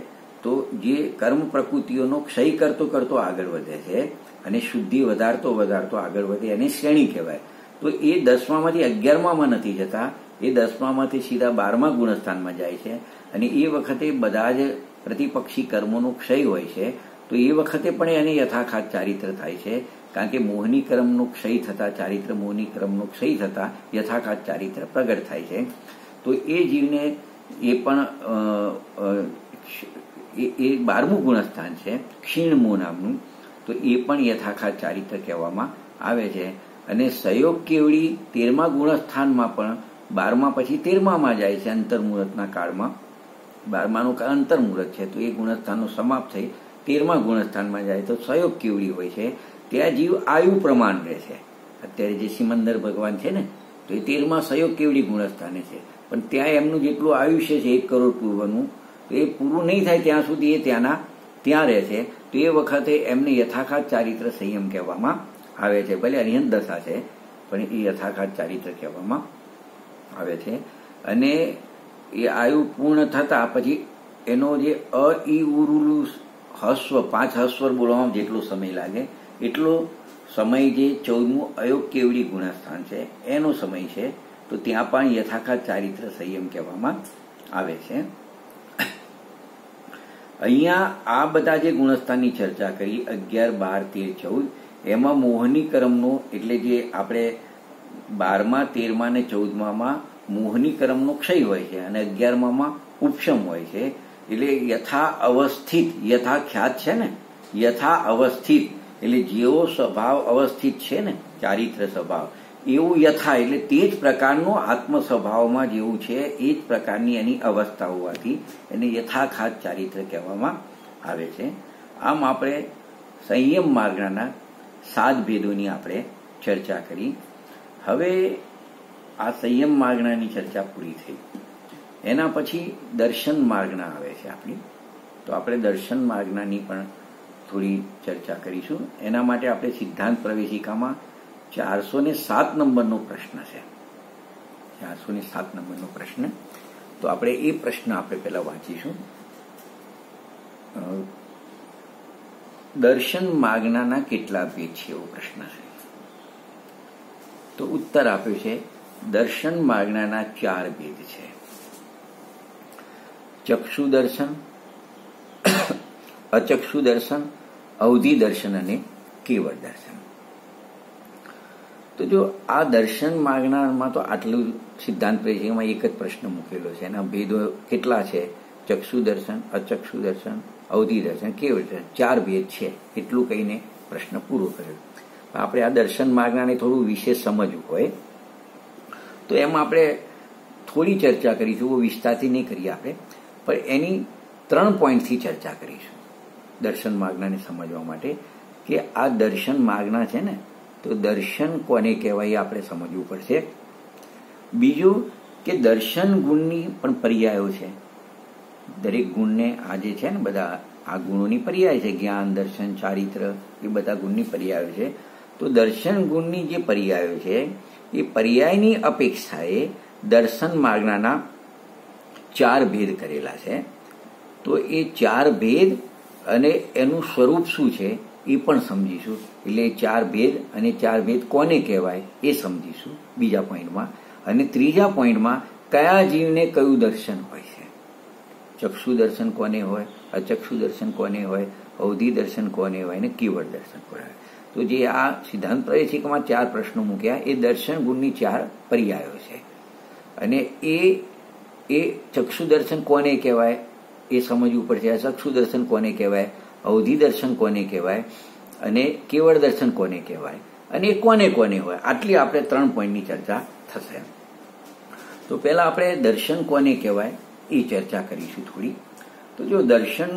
તો જે કર્મ પ્રકૃતિઓનો ક્ષય કરતો કરતો આગળ વધે છે અને શુદ્ધિ વધારતો વધારતો આગળ વધે, એને શ્રેણી કહેવાય. તો એ 10મામાંથી 11મા નથી જતા, એ 10મામાંથી સીધા 12મા ગુણસ્થાનમાં જાય છે. અને એ વખતે બધા જ પ્રતિપક્ષી કર્મોનો ક્ષય હોય છે. તો એ વખતે પણ એને યથાખાત ચારિત્ર થાય છે, કારણ કે મોહની કર્મનો ક્ષય થતા, ચારિત્ર મોહની કર્મનો ક્ષય થતા યથાખાત ચારિત્ર પ્રગટ થાય છે. તો એ જીવને એ પણ એ 12મું ગુણસ્થાન છે ક્ષીણમો નામનું, તો એ પણ યથાખાત ચારિત્ર કહેવામાં આવે છે. અને સહયોગ કેવડી 13મા ગુણસ્થાનમાં પણ 12મા પછી 13મામાં જાય છે અંતર્મુહૂર્તના કાળમાં. 12માનું કાળ અંતર્મુહૂર્ત છે, તો એ ગુણસ્થાનનો સમાપ્ત થઈ 13મા ગુણસ્થાનમાં જાય તો સહયોગ કેવડી હોય છે. ત્યાં જીવ આયુ પ્રમાણ રહે છે. અત્યારે જે સિમંદર ભગવાન છે ને, તો એ 13મા સહયોગ કેવડી ગુણસ્થાને છે, પણ ત્યાં એમનું જેટલું આયુષ્ય છે 1 કરોડ પૂર્વનું, તો એ પૂરું નહીં થાય ત્યાં સુધી એ ત્યાં રહે છે. તો એ વખતે એમને યથાખાત ચારિત્ર સંયમ કહેવામાં આવે છે. ભલે અરિહંત દશા છે, પણ એ યથાખાત ચારિત્ર કહેવામાં આવે છે. અને એ આયુ પૂર્ણ થતા પછી એનો જે અ ઈ ઉરુલું હસ્વ 5 હસ્વર બોલવામાં જેટલો સમય લાગે એટલો સમય જે 14મું અયોગ કેવડી ગુણસ્થાન છે એનો સમય છે. તો ત્યાં પણ યથાખાત ચારિત્ર સંયમ કહેવામાં આવે છે. અહીંયા આ બધા જે ગુણસ્થાનની ચર્ચા કરી 11, 12, 13, 14, એમાં મોહની કર્મનો એટલે જે આપણે 12મા, 13મા ને 14મામાં મોહની કર્મનો ક્ષય હોય છે અને 11મામાં ઉપશમ હોય છે. એટલે યથા અવસ્થિત, યથા ખ્યાત છે ને, યથા અવસ્થિત એટલે જેવો સ્વભાવ અવસ્થિત છે ને ચારિત્ર સ્વભાવ, એવું યથા એટલે તે જ પ્રકારનો આત્મ સ્વભાવમાં જેવું છે એ જ પ્રકારની એની અવસ્થા હોવાથી એને યથાખાત ચારિત્ર કહેવામાં આવે છે. આમ આપણે સંયમ માર્ગના 7 ભેદોની આપણે ચર્ચા કરી. હવે આ સંયમ માર્ગનાની ચર્ચા પૂરી થઈ. એના પછી દર્શન માર્ગના આવે છે આપણી. તો આપણે દર્શન માર્ગનાની પણ થોડી ચર્ચા કરીશું. એના માટે આપણે સિદ્ધાંત પ્રવેશિકામાં 407 નંબરનો પ્રશ્ન છે. 407 નંબરનો પ્રશ્ન. તો આપણે એ પ્રશ્ન આપણે પહેલા વાંચીશું. દર્શન માર્ગના કેટલા ભેદ છે એવો પ્રશ્ન છે. તો ઉત્તર આપ્યો છે દર્શન માર્ગના 4 ભેદ છે. ચક્ષુ દર્શન, અચક્ષુ દર્શન, અવધિ દર્શન અને કેવળ દર્શન. તો જો આ દર્શન માર્ગનામાં તો આટલું સિદ્ધાંત પ્રવેશિકામાં એક જ પ્રશ્ન મૂકેલો છે. એના ભેદો કેટલા છે? ચક્ષુ દર્શન, અચક્ષુ દર્શન, અવધિ દર્શન, કેવળ દર્શન, 4 ભેદ છે. એટલું કહીને પ્રશ્ન પૂરો કર્યો. આપણે આ દર્શન માર્ગનાને થોડું વિશેષ સમજવું હોય તો એમાં આપણે થોડી ચર્ચા કરીશું, બહુ વિસ્તારથી નહીં કરીએ આપણે, પણ એની 3 પોઈન્ટથી ચર્ચા કરીશું દર્શન માર્ગનાને સમજવા માટે. કે આ દર્શન માર્ગના છે ને, તો દર્શન કોને કહેવાય આપણે સમજવું પડશે. બીજું કે દર્શન ગુણની પણ પર્યાયો છે. દરેક ગુણને આ જે છે ને બધા આ ગુણોની પર્યાય છે, જ્ઞાન, દર્શન, ચારિત્ર, એ બધા ગુણની પર્યાયો છે. તો દર્શન ગુણની જે પર્યાયો છે એ પર્યાયની અપેક્ષાએ દર્શન માર્ગના 4 ભેદ કરેલા છે. તો એ 4 ભેદ અને એનું સ્વરૂપ શું છે એ પણ સમજીશું. એટલે 4 ભેદ અને 4 ભેદ કોને કહેવાય એ સમજીશું બીજા પોઈન્ટમાં. અને ત્રીજા પોઈન્ટમાં કયા જીવને કયું દર્શન હોય છે. ચક્ષુ દર્શન કોને હોય, અચક્ષુ દર્શન કોને હોય, અવધિ દર્શન કોને હોય અને કેવળ દર્શન કોને હોય. તો જે આ સિદ્ધાંત પ્રવેશિકામાં 4 પ્રશ્નો મૂક્યા એ દર્શન ગુણની 4 પર્યાયો છે. અને એ ચક્ષુ દર્શન કોને કહેવાય એ સમજવું પડશે. અચક્ષુ દર્શન કોને કહેવાય, અવધિ દર્શન કોને કહેવાય અને કેવળ દર્શન કોને કહેવાય અને એ કોને કોને હોય. આટલી આપણે 3 પોઈન્ટની ચર્ચા થશે. તો પહેલા આપણે દર્શન કોને કહેવાય એ ચર્ચા કરીશું થોડી. તો જો દર્શન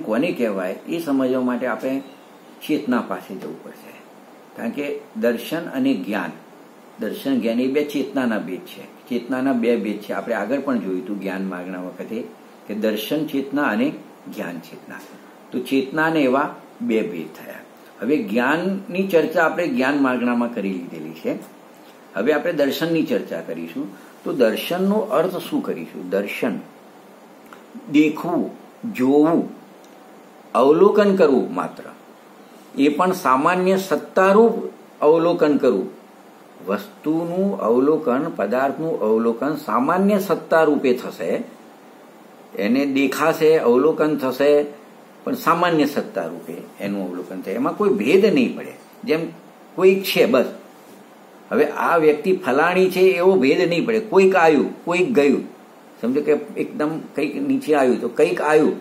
કોને કહેવાય એ સમજવા માટે આપણે ચેતના પાસે જવું પડશે. કારણ કે દર્શન અને જ્ઞાન, દર્શન જ્ઞાન એ 2 ચેતનાના ભેદ છે. ચેતનાના 2 ભેદ છે. આપણે આગળ પણ જોયું હતું જ્ઞાન માગના વખતે કે દર્શન ચેતના અને જ્ઞાન ચેતના. તો ચેતનાને એવા 2 ભેદ થયા. હવે જ્ઞાનની ચર્ચા આપણે જ્ઞાન માગણામાં કરી લીધેલી છે. હવે આપણે દર્શનની ચર્ચા કરીશું. તો દર્શનનો અર્થ શું કરીશું. દર્શન દેખવું, જોવું, અવલોકન કરવું માત્ર, એ પણ સામાન્ય સત્તારૂપ અવલોકન કરવું. વસ્તુનું અવલોકન, પદાર્થનું અવલોકન સામાન્ય સત્તા રૂપે થશે. એને દેખાશે, અવલોકન થશે, પણ સામાન્ય સત્તા રૂપે એનું અવલોકન થાય. એમાં કોઈ ભેદ નહીં પડે. જેમ કોઈક છે બસ, હવે આ વ્યક્તિ ફલાણી છે એવો ભેદ નહીં પડે. કોઈક આવ્યું, કોઈક ગયું. સમજો કે એકદમ કંઈક નીચે આવ્યું તો કંઈક આવ્યું,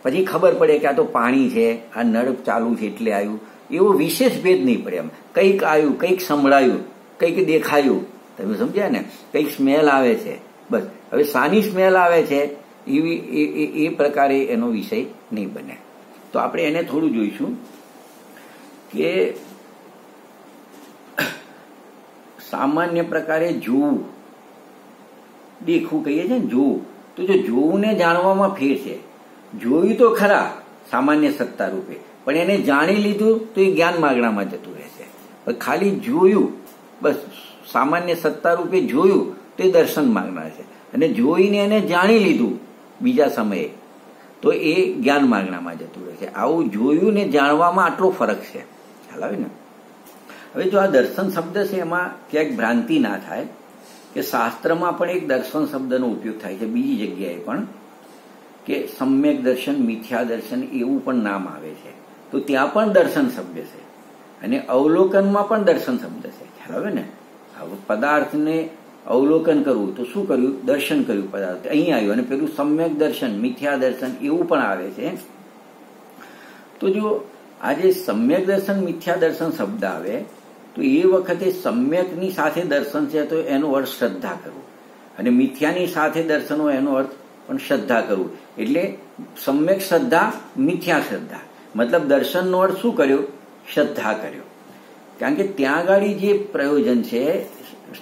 પછી ખબર પડે કે આ તો પાણી છે, આ નળ ચાલુ છે એટલે આવ્યું. એવો વિશેષ ભેદ નહીં પડે. એમ કંઈક આવ્યું, કંઈક સંભળાયું, કંઈક દેખાયું. તમે સમજ્યા ને? કંઈક સ્મેલ આવે છે, બસ. હવે સાની સ્મેલ આવે છે એ પ્રકારે એનો વિષય નહીં બને. તો આપણે એને થોડું જોઈશું કે સામાન્ય પ્રકારે જોવું, દેખવું કહીએ છીએ ને, જોવું. તો જો જોવું ને જાણવામાં ફેર છે. જોયું તો ખરા સામાન્ય સત્તા રૂપે, પણ એને જાણી લીધું તો એ જ્ઞાન માગણામાં જતું રહેશે. ખાલી જોયું બસ સામાન્ય સત્તા રૂપે જોયું તો એ દર્શન માગણા છે. અને જોઈને એને જાણી લીધું બીજા સમયે તો એ જ્ઞાન માગણામાં જતું રહેશે. આવું જોયું ને જાણવામાં આટલો ફરક છે. ખ્યાલ આવે ને? હવે જો આ દર્શન શબ્દ છે એમાં ક્યાંક ભ્રાંતિ ના થાય કે શાસ્ત્રમાં પણ એક દર્શન શબ્દનો ઉપયોગ થાય છે બીજી જગ્યાએ પણ, કે સમ્યક દર્શન, મિથ્યા દર્શન એવું પણ નામ આવે છે. તો ત્યાં પણ દર્શન શબ્દ છે. અને અવલોકનમાં પણ દર્શન શબ્દ છે. ખ્યાલ આવે ને? પદાર્થને અવલોકન કરવું તો શું કર્યું? દર્શન કર્યું પદાર્થ. અહીં આવ્યું. અને પેલું સમ્યક દર્શન, મિથ્યા દર્શન એવું પણ આવે છે. તો જો આજે સમ્યક દર્શન, મિથ્યા દર્શન શબ્દ આવે તો એ વખતે સમ્યકની સાથે દર્શન છે તો એનો અર્થ શ્રદ્ધા કરવું, અને મિથ્યાની સાથે દર્શન હોય એનો અર્થ પણ શ્રદ્ધા કરવું. એટલે સમ્યક શ્રદ્ધા, મિથ્યા શ્રદ્ધા. મતલબ દર્શનનો અર્થ શું કર્યો? શ્રદ્ધા કર્યો. કારણ કે ત્યાં આગળ જે પ્રયોજન છે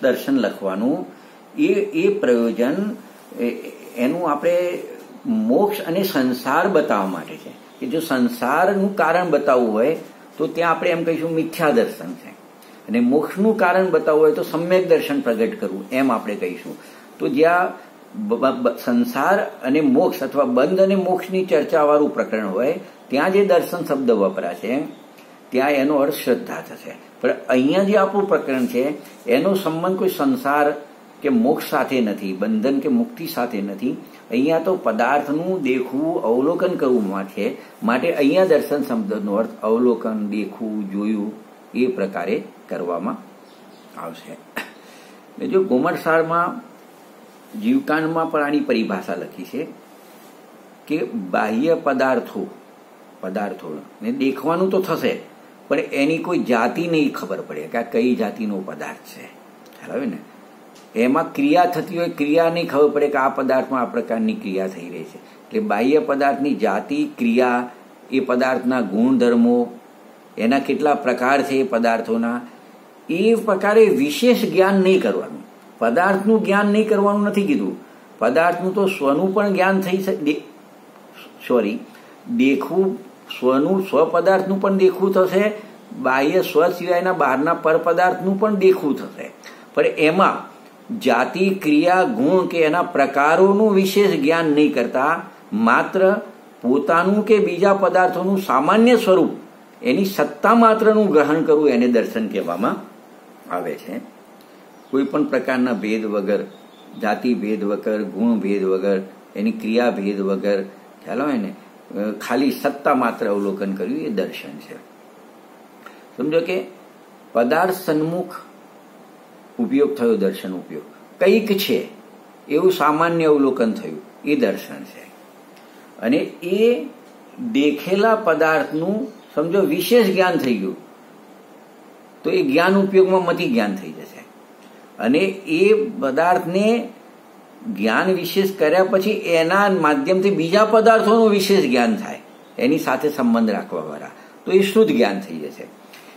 દર્શન લખવાનું, એ પ્રયોજન એનું આપણે મોક્ષ અને સંસાર બતાવવા માટે છે. કે જો સંસારનું કારણ બતાવવું હોય તો ત્યાં આપણે એમ કહીશું મિથ્યા દર્શન છે, અને મોક્ષનું કારણ બતાવવું હોય તો સમ્યક દર્શન પ્રગટ કરવું એમ આપણે કહીશું. તો જ્યાં સંસાર અને મોક્ષ અથવા બંધ અને મોક્ષની ચર્ચાવાળું પ્રકરણ હોય ત્યાં જે દર્શન શબ્દ વપરાશે ત્યાં એનો અર્થ શ્રદ્ધા થશે. પણ અહીંયા જે આપણું પ્રકરણ છે એનો સંબંધ કોઈ સંસાર કે મોક્ષ સાથે નથી, બંધન કે મુક્તિ સાથે નથી. અહીંયા તો પદાર્થનું દેખવું, અવલોકન કરવું છે. માટે અહીંયા દર્શન શબ્દનો અર્થ અવલોકન, દેખવું, જોયું એ પ્રકારે કરવામાં આવશે. જો ગોમરસારમાં જીવકાંડમાં પણ આની પરિભાષા લખી છે કે બાહ્ય પદાર્થો ને દેખવાનું તો થશે પણ એની કોઈ જાતિ નહીં ખબર પડે કે આ કઈ જાતિનો પદાર્થ છે. ખ્યાલ આવે ને? એમાં ક્રિયા થતી હોય, ક્રિયા નહીં ખબર પડે કે આ પદાર્થમાં આ પ્રકારની ક્રિયા થઈ રહી છે. એટલે બાહ્ય પદાર્થની જાતિ, ક્રિયા, એ પદાર્થના ગુણધર્મો, એના કેટલા પ્રકાર છે એ પદાર્થોના, એ પ્રકારે વિશેષ જ્ઞાન નહીં કરવાનું. પદાર્થનું જ્ઞાન નહીં કરવાનું નથી કીધું. પદાર્થનું તો સ્વનું પણ જ્ઞાન થઈ શકે, દેખવું, સ્વનું સ્વપદાર્થનું પણ દેખવું થશે, બાહ્ય સ્વ સિવાયના બહારના પરપદાર્થનું પણ દેખવું થશે. પણ એમાં જાતિ, ક્રિયા, ગુણ કે એના પ્રકારોનું વિશેષ જ્ઞાન નહીં કરતા, માત્ર પોતાનું કે બીજા પદાર્થોનું સામાન્ય સ્વરૂપ એની સત્તા માત્રનું ગ્રહણ કરવું એને દર્શન કહેવામાં આવે છે. કોઈ પણ પ્રકારના ભેદ વગર, જાતિ ભેદ વગર, ગુણ ભેદ વગર, એની ક્રિયા ભેદ વગર, ખ્યાલ હોય ને, ખાલી સત્તા માત્ર અવલોકન કર્યું એ દર્શન છે. સમજો કે પદાર્થ સન્મુખ ઉપયોગ થયો, દર્શન ઉપયોગ કંઈક છે એવું સામાન્ય અવલોકન થયું એ દર્શન છે. અને એ દેખેલા પદાર્થનું સમજો વિશેષ જ્ઞાન થઈ ગયું તો એ જ્ઞાન ઉપયોગમાં મતિ જ્ઞાન થઈ જશે. અને એ પદાર્થને જ્ઞાન વિશેષ કર્યા પછી એના માધ્યમથી બીજા પદાર્થોનું વિશેષ જ્ઞાન થાય, એની સાથે સંબંધ રાખવા વાળા, તો એ શુદ્ધ જ્ઞાન થઈ જશે.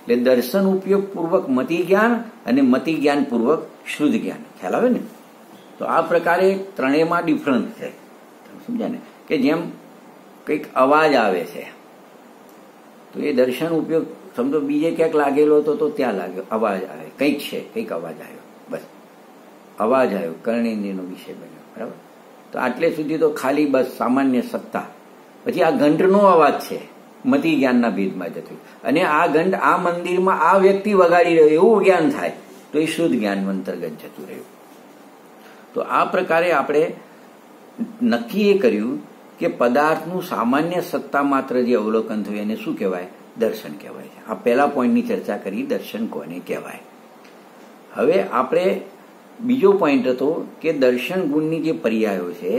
એટલે દર્શન ઉપયોગ પૂર્વક મતિ જ્ઞાન અને મતિ જ્ઞાન પૂર્વક શુદ્ધ જ્ઞાન. ખ્યાલ આવે ને? તો આ પ્રકારે ત્રણેયમાં ડિફરન્સ છે. સમજ્યા ને? કે જેમ કંઈક અવાજ આવે છે તો એ દર્શન ઉપયોગ સમજો બીજે ક્યાંક લાગેલો હતો તો ત્યાં લાગ્યો, અવાજ આવે, કંઈક છે, કંઈક અવાજ આવ્યો, બસ અવાજ આવ્યો, કર્ણેન્દ્રિયનો વિષય બન્યો. બરાબર? તો આટલે સુધી તો ખાલી બસ સામાન્ય સત્તા. પછી આ ઘંટનો અવાજ છે, મતિ જ્ઞાનના ભેદમાં જતું. અને આ ઘંટ આ મંદિરમાં આ વ્યક્તિ વગાડી રહ્યો એવું જ્ઞાન થાય તો એ શુદ્ધ જ્ઞાન અંતર્ગત જતું રહ્યું. તો આ પ્રકારે આપણે નક્કી એ કર્યું કે પદાર્થનું સામાન્ય સત્તા માત્ર જે અવલોકન થયું એને શું કહેવાય? દર્શન કહેવાય છે. આ પહેલા પોઈન્ટની ચર્ચા કરી, દર્શન કોને કહેવાય. હવે આપણે બીજો પોઈન્ટ હતો કે દર્શન ગુણની જે પર્યાયો છે,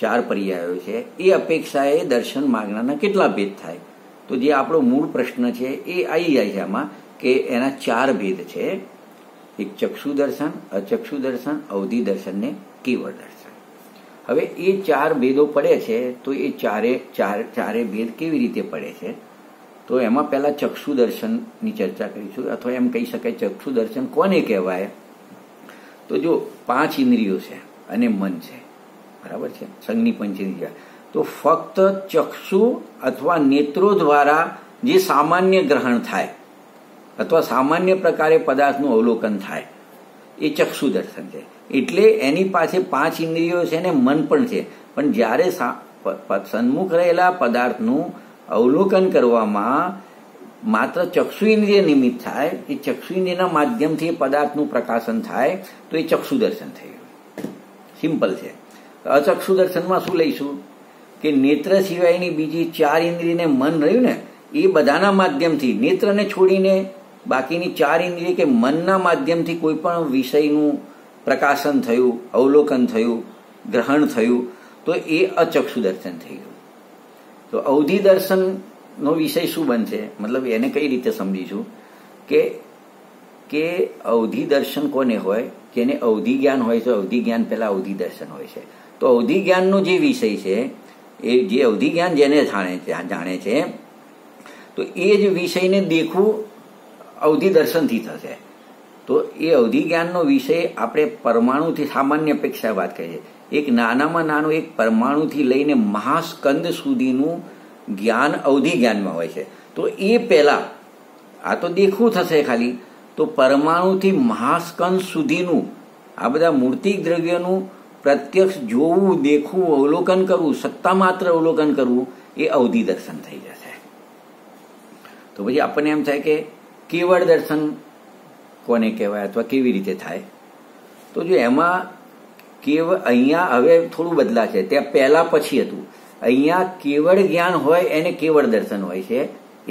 4 પર્યાયો છે, એ અપેક્ષાએ દર્શન માગણાના કેટલા ભેદ થાય? તો જે આપણો મૂળ પ્રશ્ન છે એ આવી જાય છે આમાં કે એના 4 ભેદ છે. એક ચક્ષુ દર્શન, અચક્ષુ દર્શન, અવધિ દર્શન ને કેવળ દર્શન. હવે એ 4 ભેદો પડે છે તો એ ચારે ભેદ કેવી રીતે પડે છે? તો એમાં પહેલા ચક્ષુ દર્શનની ચર્ચા કરીશું, અથવા એમ કહી શકાય ચક્ષુ દર્શન કોને કહેવાય? તો જો 5 ઇન્દ્રિયો છે અને મન છે, બરાબર છે, સંજ્ઞી પંચેન્દ્રિય. તો ફક્ત ચક્ષુ અથવા નેત્રો દ્વારા જે સામાન્ય ગ્રહણ થાય અથવા સામાન્ય પ્રકારે પદાર્થનું અવલોકન થાય એ ચક્ષુ દર્શન છે. એટલે એની પાસે 5 ઇન્દ્રિયો છે ને મન પણ છે, પણ જ્યારે સન્મુખ રહેલા પદાર્થનું અવલોકન કરવામાં માત્ર ચક્ષુ ઇન્દ્રિય નિમિત્ત થાય, એ ચક્ષુ ઇન્દ્રિયના માધ્યમથી પદાર્થનું પ્રકાશન થાય તો એ ચક્ષુ દર્શન થઈ ગયું. સિમ્પલ છે. અચક્ષુ દર્શનમાં શું લઈશું કે નેત્ર સિવાયની બીજી 4 ઇન્દ્રિયને મન રહ્યું ને એ બધાના માધ્યમથી, નેત્રને છોડીને બાકીની 4 ઇન્દ્રિય કે મનના માધ્યમથી કોઈ પણ વિષયનું પ્રકાશન થયું, અવલોકન થયું, ગ્રહણ થયું તો એ અચક્ષુ દર્શન થઈ ગયું. તો અવધિ દર્શનનો વિષય શું બનશે? મતલબ એને કઈ રીતે સમજીશું કે અવધિ દર્શન કોને હોય? જેને અવધિ જ્ઞાન હોય છે, અવધિ જ્ઞાન પહેલા અવધિ દર્શન હોય છે. તો અવધિ જ્ઞાનનો જે વિષય છે એ જે અવધિ જ્ઞાન જેને જાણે છે તો એ જ વિષયને દેખવું અવધિ દર્શનથી થશે. તો એ અવધિ જ્ઞાનનો વિષય આપણે પરમાણુથી સામાન્ય અપેક્ષા વાત કરીએ. એક નાનામાં નાનું એક પરમાણુથી લઈને મહાસ્કંદ સુધીનું જ્ઞાન અવધિ જ્ઞાનમાં હોય છે. તો એ પહેલા આ તો દેખવું થશે ખાલી, તો પરમાણુથી મહાસ્કંદ સુધીનું આ બધા મૂર્તિક દ્રવ્યનું પ્રત્યક્ષ જોવું, દેખવું, અવલોકન કરવું, સત્તા માત્ર અવલોકન કરવું એ અવધિ દર્શન થઈ જશે. તો પછી આપણને એમ થાય કે કેવળ દર્શન કોને કહેવાય અથવા કેવી રીતે થાય? તો જો એમાં અહીંયા હવે થોડું બદલાશે, ત્યાં પહેલા પછી હતું. અહીંયા કેવળ જ્ઞાન હોય એને કેવળ દર્શન હોય છે,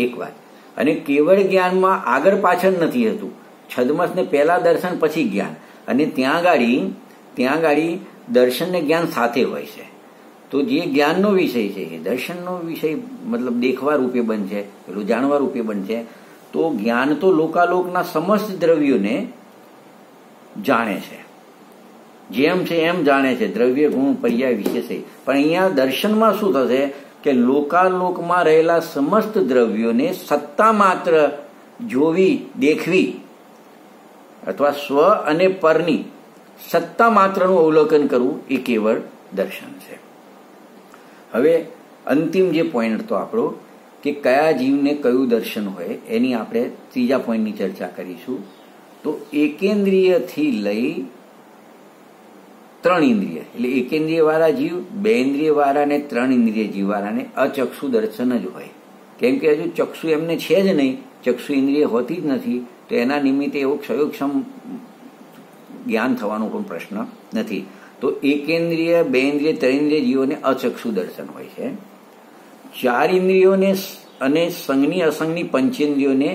એક વાત. અને કેવળ જ્ઞાનમાં આગળ પાછળ નથી હતું. છદ્મસને પહેલા દર્શન પછી જ્ઞાન, અને ત્યાં ગાડી દર્શન ને જ્ઞાન સાથે હોય છે. તો જે જ્ઞાનનો વિષય છે એ દર્શનનો વિષય મતલબ દેખવા રૂપે બનશે, પેલું જાણવા રૂપે બનશે. તો જ્ઞાન તો લોકાલોકના સમસ્ત દ્રવ્યોને જાણે છે, જેમ છે એમ જાણે છે, દ્રવ્ય ગુણ પર્યાય વિશેષ. પણ અહીંયા દર્શનમાં શું થશે કે લોકાલોકમાં રહેલા સમસ્ત દ્રવ્યોને સત્તા માત્ર જોવી, દેખવી અથવા સ્વ અને પરની સત્તા માત્રનું અવલોકન કરવું એ કેવળ દર્શન છે. હવે અંતિમ જે પોઈન્ટ તો આપણો કે કયા જીવને કયું દર્શન હોય એની આપણે ત્રીજા પોઈન્ટની ચર્ચા કરીશું. તો એકેન્દ્રિયથી લઈ 3 ઇન્દ્રિય એટલે 1 ઇન્દ્રિય વાળા જીવ, 2 ઇન્દ્રિય વાળા અને 3 ઇન્દ્રિય જીવ વાળાને અચક્ષુ દર્શન જ હોય. કેમ કે હજુ ચક્ષુ એમને છે જ નહીં, ચક્ષુ ઇન્દ્રિય હોતી જ નથી, તો એના નિમિત્તે એવો ક્ષયોક્ષમ જ્ઞાન થવાનો પણ પ્રશ્ન નથી. તો 1 ઇન્દ્રિય, 2 ઇન્દ્રિય, 3 ઇન્દ્રિય જીવોને અચક્ષુ દર્શન હોય છે. 4 ઇન્દ્રિયોને અને સંજ્ઞી અસંજ્ઞી પંચેન્દ્રિયોને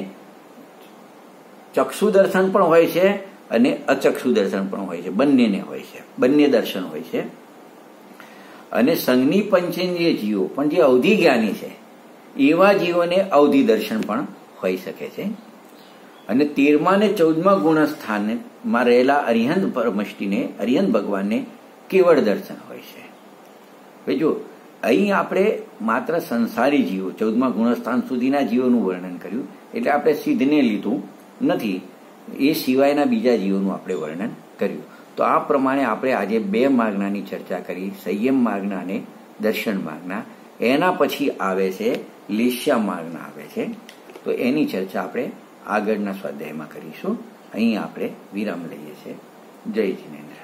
ચક્ષુ દર્શન પણ હોય છે અને અચક્ષુ દર્શન પણ હોય છે, બંનેને હોય છે, બંને દર્શન હોય છે. અને સંજ્ઞી પંચેન્દ્રિય જીવો પણ જે અવધિ જ્ઞાની છે એવા જીવોને અવધિ દર્શન પણ હોઈ શકે છે. અને 13મા અને 14મા ગુણસ્થાનમાં રહેલા અરિહંત પરમષ્ટિને, અરિહંત ભગવાનને કેવળ દર્શન હોય છે. હવે જો અહીં આપણે માત્ર સંસારી જીવો 14મા ગુણસ્થાન સુધીના જીવોનું વર્ણન કર્યું, એટલે આપણે સિદ્ધને લીધું નથી, એ સિવાયના બીજા જીવોનું આપણે વર્ણન કર્યું. તો આ પ્રમાણે આપણે આજે 2 માર્ગનાની ચર્ચા કરી, સંયમ માર્ગના અને દર્શન માર્ગના. એના પછી આવે છે લેસ્યા માર્ગના આવે છે. તો એની ચર્ચા આપણે આગળના સ્વાધ્યાયમાં કરીશું. અહીં આપણે વિરામ લઈએ છીએ. જય જિનેન્દ્ર.